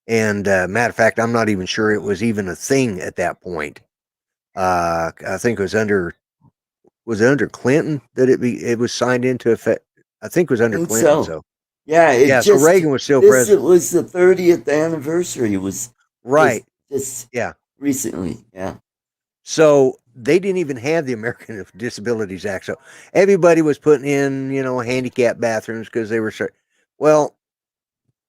And matter of fact, I'm not even sure it was even a thing at that point. I think it was under Clinton that it was signed into effect. I think it was under Clinton. So yeah, so Reagan was still president. It was the 30th anniversary. It was right. Just recently. Yeah. So they didn't even have the American with Disabilities Act. So everybody was putting in, handicap bathrooms because they were, well,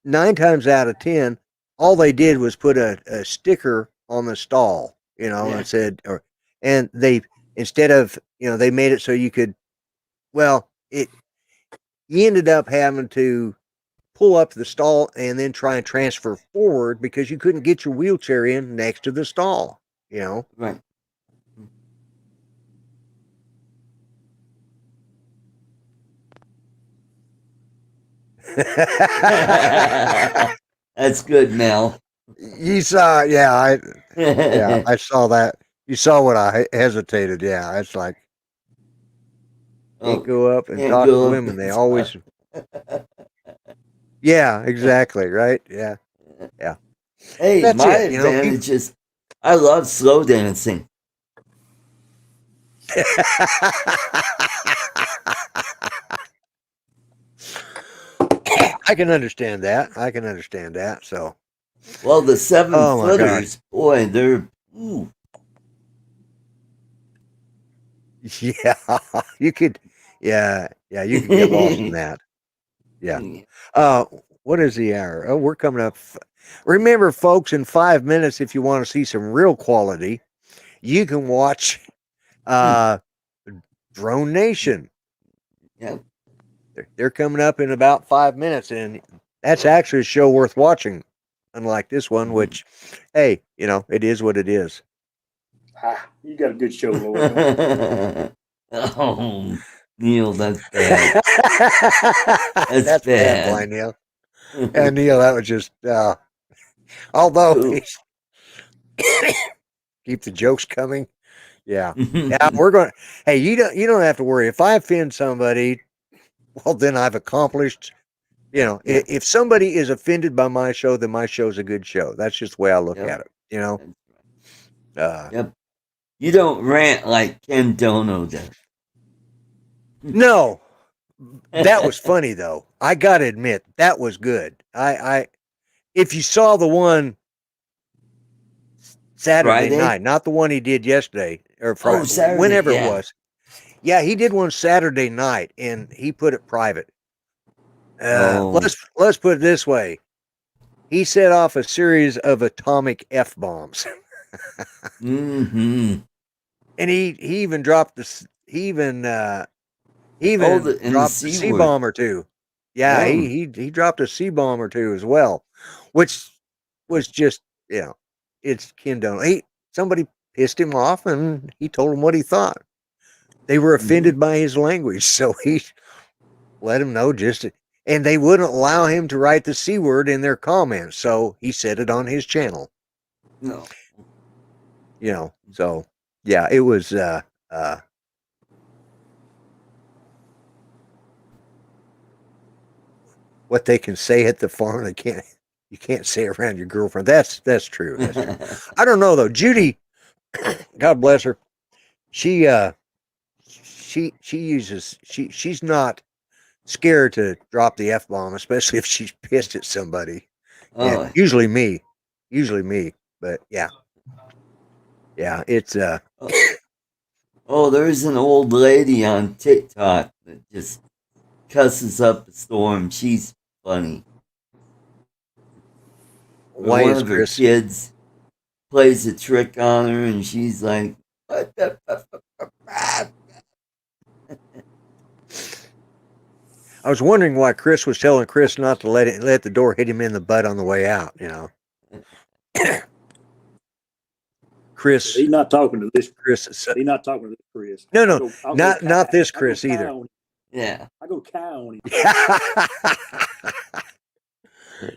9 times out of 10, all they did was put a sticker on the stall, and said, and they, instead of, they made it so you could, you ended up having to pull up the stall and then try and transfer forward because you couldn't get your wheelchair in next to the stall, Right. That's good, Mel. You saw, I saw that. You saw what I hesitated. Yeah, it's like, can't go up and talk to women. They always. Yeah, exactly. Right. Yeah. Hey, that's my it. advantage is I love slow dancing. I can understand that. I can understand that. So, Well, the 7 oh my gosh. footers, boy, they're ooh. Yeah, you could, yeah, you could get lost in that. Yeah. What is the hour? Oh, we're coming up. Remember, folks, in 5 minutes, if you want to see some real quality, you can watch Drone Nation. Yep. They're coming up in about 5 minutes, and that's actually a show worth watching, unlike this one, which, hey, it is what it is. You got a good show, Lloyd. Oh, Neil, that's bad. That's bad, bad. Blind Neil. And Neil, that was just, although, keep the jokes coming. Yeah. Yeah, we're going to, hey, you don't have to worry. If I offend somebody, well, then I've accomplished, if somebody is offended by my show, then my show's a good show. That's just the way I look at it, Yep. You don't rant like Ken Dono does. No, that was funny though. I got to admit, that was good. If you saw the one Saturday Friday? night, not the one he did yesterday or Friday, Saturday, whenever yeah. it was. Yeah, he did one Saturday night, and he put it private. Let's put it this way: he set off a series of atomic F-bombs, Mm-hmm. and he even dropped the he even dropped a C bomb or two. Yeah, he dropped a C bomb or two as well, which was just it's Ken Dono. Somebody pissed him off, and he told him what he thought. They were offended by his language, so he let him know and they wouldn't allow him to write the C word in their comments, so he said it on his channel. No. So yeah, it was what they can say at the farm, you can't say around your girlfriend. That's true. That's true. I don't know though. Judy, God bless her. She's not scared to drop the F-bomb, especially if she's pissed at somebody. And usually me, but yeah, it's there's an old lady on TikTok that just cusses up a storm. She's funny. Why one is of her Chris kids plays a trick on her, and she's like, "What the?" I was wondering why Chris was telling Chris not to let the door hit him in the butt on the way out. Chris, He's not talking to this Chris. He's not talking to this Chris. No, not this Chris either. Yeah, I go cow on him.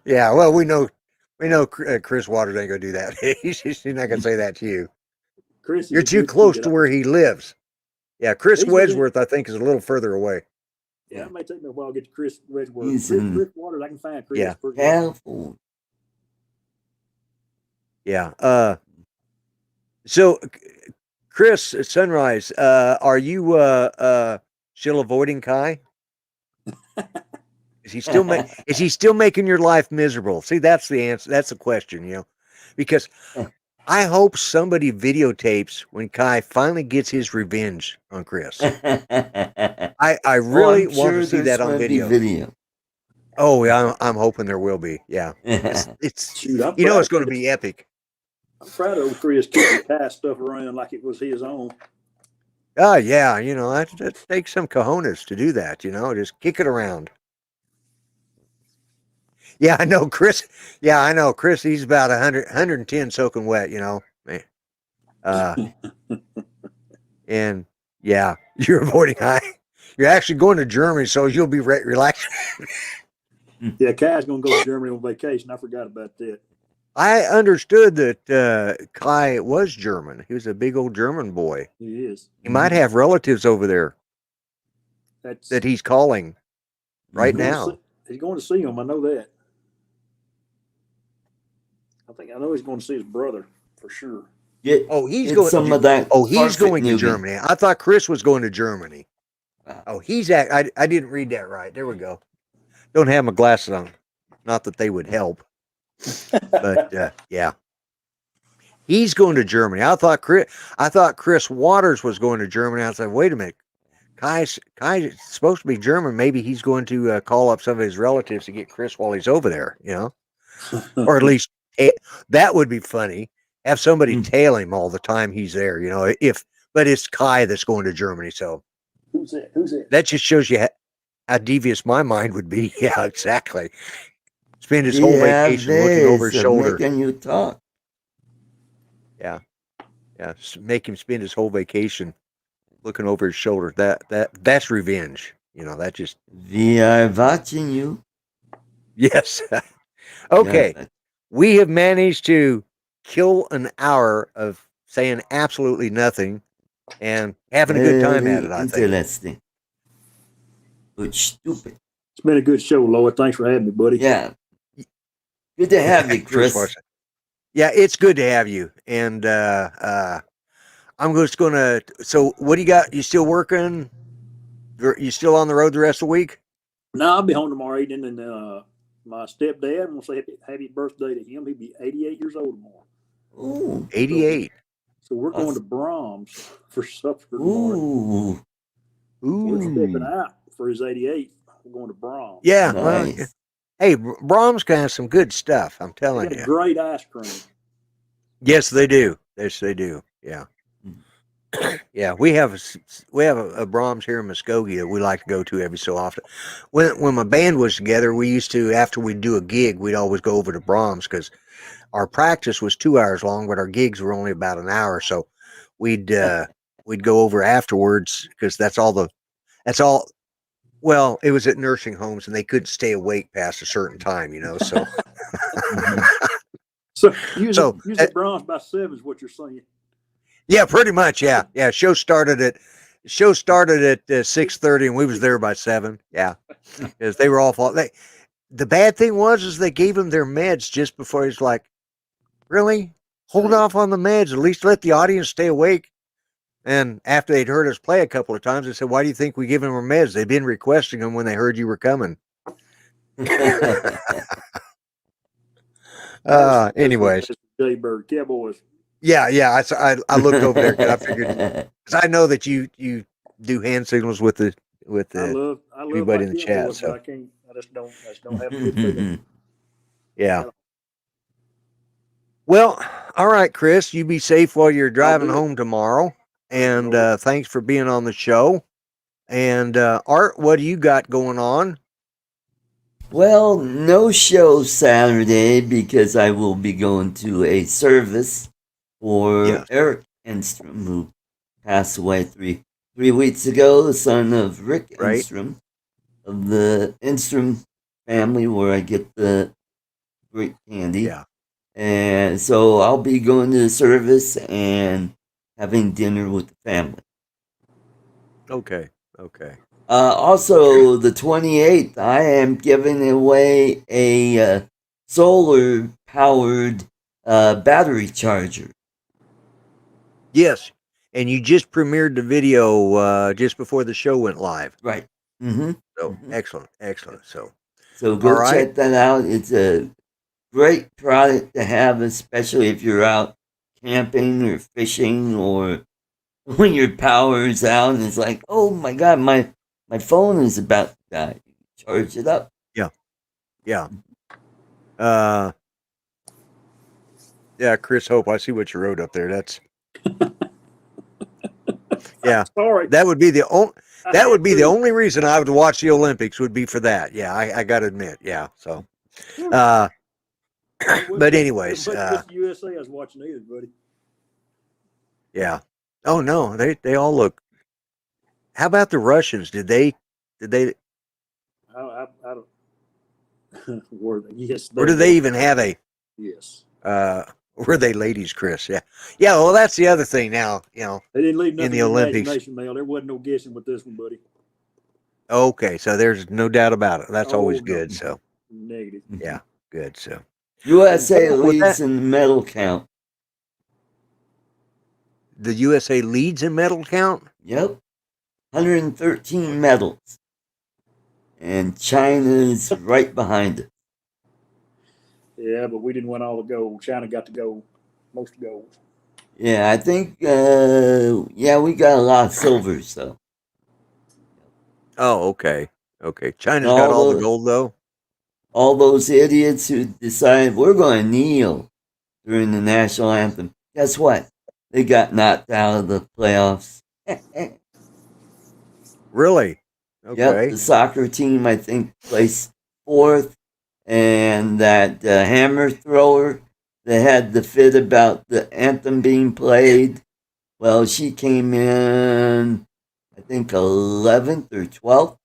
Yeah, well, we know Chris Waters ain't gonna do that. He's not gonna say that to you. Chris, you're too close to where he lives. Yeah, Chris Wedgeworth, I think, is a little further away. Yeah, it may take me a while to get to Chris Wedgeworth. Chris Waters, I can find Chris. Yeah, careful. Yeah. So, Chris Sunrise, are you still avoiding Kai? Is he still making your life miserable? See, that's the answer. That's the question, because I hope somebody videotapes when Kai finally gets his revenge on Chris. I really want to see that on video. Oh, yeah, I'm hoping there will be. Yeah, it's it's going to be epic. I'm proud of Chris keeping Kai stuff around like it was his own. Oh yeah, that takes some cojones to do that. Just kick it around. Yeah, I know, Chris. Yeah, I know, Chris. He's about 110 soaking wet. And yeah, you're avoiding high. You're actually going to Germany, so you'll be relaxed. Yeah, Kai's going to go to Germany on vacation. I forgot about that. I understood that Kai was German. He was a big old German boy. He is. He might have relatives over there that he's calling right now. He's going to see him. I know that. I know he's going to see his brother for sure. Get he's get going. some of that. He's going to Farfetnugan. Germany. I thought Chris was going to Germany. Wow. Oh, he's at. I didn't read that right. There we go. Don't have my glasses on. Not that they would help, but yeah, he's going to Germany. I thought Chris Waters was going to Germany. I said, wait a minute, Kai's supposed to be German. Maybe he's going to call up some of his relatives to get Chris while he's over there. Or at least that would be funny. Have somebody tail him all the time he's there. But it's Kai that's going to Germany. So Who's it? that just shows you how devious my mind would be. Yeah, exactly. Spend his whole vacation looking over his shoulder. Making you talk. Yeah. Make him spend his whole vacation looking over his shoulder. That's revenge. That just. We are watching you. Yes. Okay. Yeah. We have managed to kill an hour of saying absolutely nothing and having a good time at it, I think. Interesting. But stupid. It's been a good show, Lloyd. Thanks for having me, buddy. Yeah. Good to have you, Chris. Yeah, it's good to have you. And I'm just going to. So, what do you got? You still working? You still on the road the rest of the week? No, I'll be home tomorrow evening, and my stepdad, I want to say happy birthday to him. He'll be 88 years old tomorrow. Ooh. 88. So we're going to Brahms for supper tomorrow. We're stepping out for his 88th. We're going to Brahms. Yeah. Nice. Well, hey, Brahms has some good stuff. I'm telling you. Great ice cream. Yes, they do. Yes, they do. Yeah. Yeah, we have a Brahms here in Muskogee that we like to go to every so often. When my band was together, we used to, after we'd do a gig, we'd always go over to Brahms because our practice was 2 hours long, but our gigs were only about an hour. So we'd go over afterwards because that's all. Well, it was at nursing homes and they couldn't stay awake past a certain time, So. So usually Brahms by 7 is what you're saying. Yeah, pretty much. Yeah. Show started at 6:30, and we was there by 7. Yeah, because they were all the bad thing was they gave him their meds just before. He's like, really? Hold off on the meds. At least let the audience stay awake. And after they'd heard us play a couple of times, they said, "Why do you think we give them our meds? They've been requesting them when they heard you were coming." Anyways, Jaybird Cowboys. Yeah. I looked over there because I figured, because I know that you do hand signals with everybody in the chat. So I just don't have a good feeling. Yeah. Well, all right, Chris. You be safe while you're driving home tomorrow, and thanks for being on the show. And Art, what do you got going on? Well, no show Saturday because I will be going to a service for Eric Enstrom, who passed away three weeks ago, the son of Rick Enstrom, of the Enstrom family, where I get the great candy. Yeah. And so I'll be going to the service and having dinner with the family. Okay. Also, the 28th, I am giving away a solar-powered battery charger. Yes, and you just premiered the video just before the show went live. Right. Mm-hmm. So excellent. So go check that out. It's a great product to have, especially if you're out camping or fishing, or when your power is out and it's like, oh my God, my phone is about to die. Charge it up. Yeah. Yeah, Chris Hope, I see what you wrote up there. That's yeah. Sorry. That would be the only reason I would watch the Olympics would be for that. Yeah, I got to admit. Yeah. So but anyways, USA I was watching either, buddy. Yeah. Oh no, they all look. How about the Russians? Did they? I don't. Yes. Or do they even have a? Yes. Were they ladies, Chris? Yeah. Well, that's the other thing now. They didn't leave nothing in the Olympics. Mel. There wasn't no guessing with this one, buddy. Okay, so there's no doubt about it. That's always good. So negative. Yeah, good. So USA leads in the medal count. the USA leads in medal count. Yep, 113 medals, and China's right behind it. Yeah, but we didn't win all the gold. China got the gold, most of the gold. Yeah, I think. Yeah, we got a lot of silvers though. Oh, okay. Okay. China's And got all the gold though. All those idiots who decided we're going to kneel during the national anthem. Guess what? They got knocked out of the playoffs. Really? Yep, Okay. the soccer team, I think, placed fourth. And that hammer thrower that had the fit about the anthem being played, well, she came in, I think, 11th or 12th.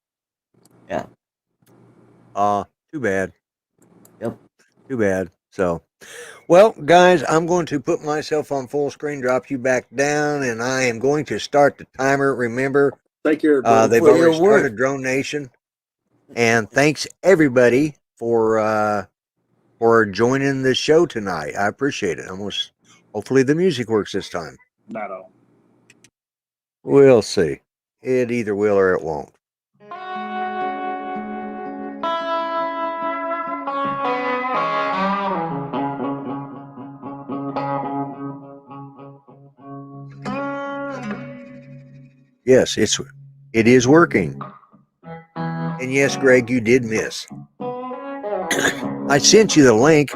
Yeah. Too bad. Yep. Too bad. So, well, guys, I'm going to put myself on full screen, drop you back down, and I am going to start the timer. Remember, Take care, brother. they've Hopefully already it'll work. started Drone Nation, and thanks everybody for joining the show tonight. I appreciate it. Hopefully the music works this time. Not all. We'll see. It either will or it won't. Yes, it is working. And yes, Greg, you did miss. I sent you the link.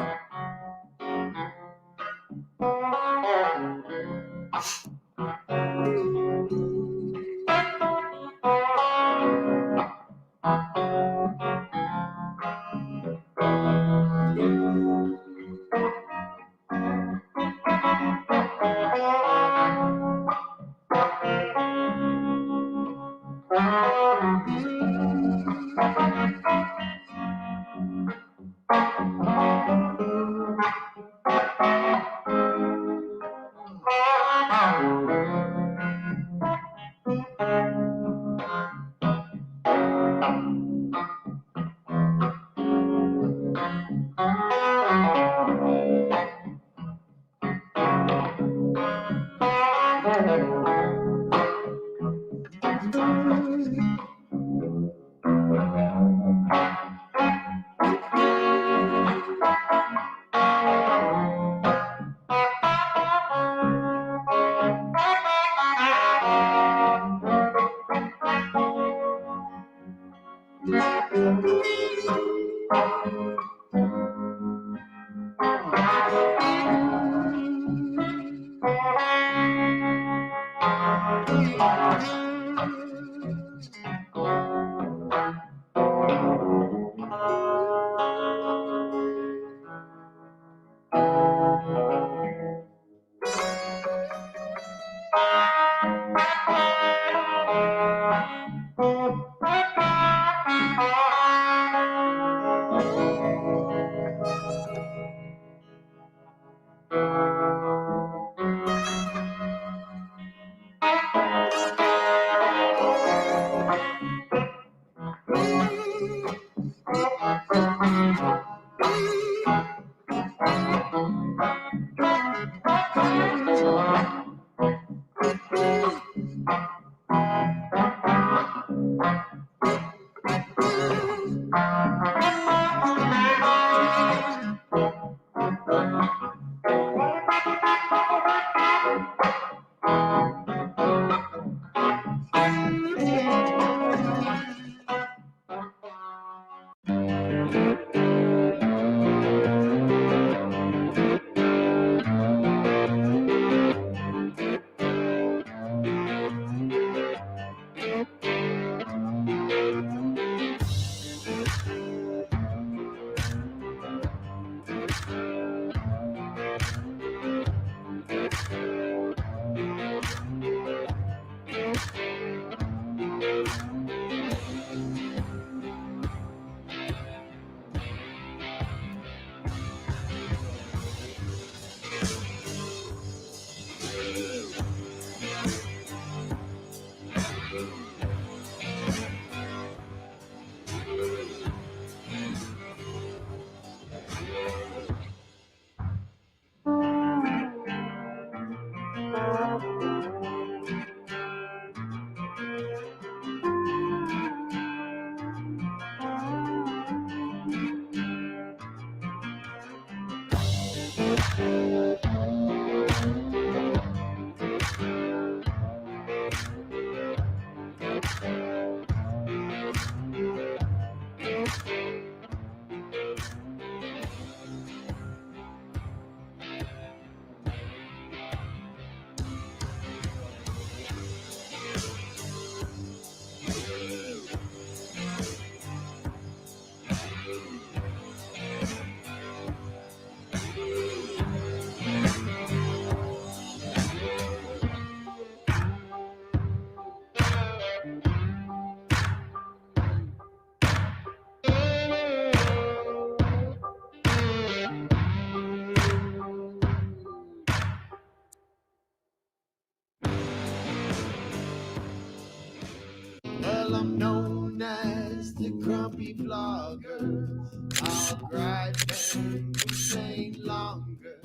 Well, I'm known as the grumpy vlogger. I'll gripe and complain longer.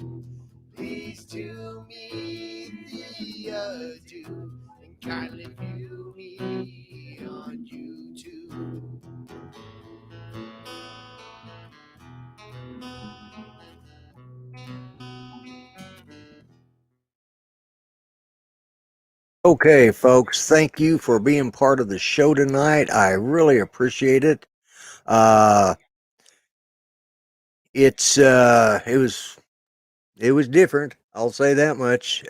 Please do me the adieu and kindly view me on YouTube. Okay, folks, thank you for being part of the show tonight. I really appreciate it. It was different. I'll say that much.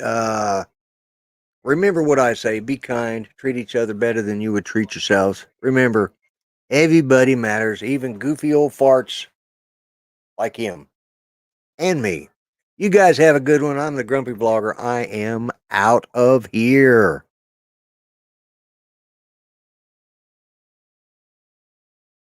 Remember what I say, be kind, treat each other better than you would treat yourselves. Remember, everybody matters, even goofy old farts like him and me. You guys have a good one. I'm the Grumpy Vlogger. I am out of here.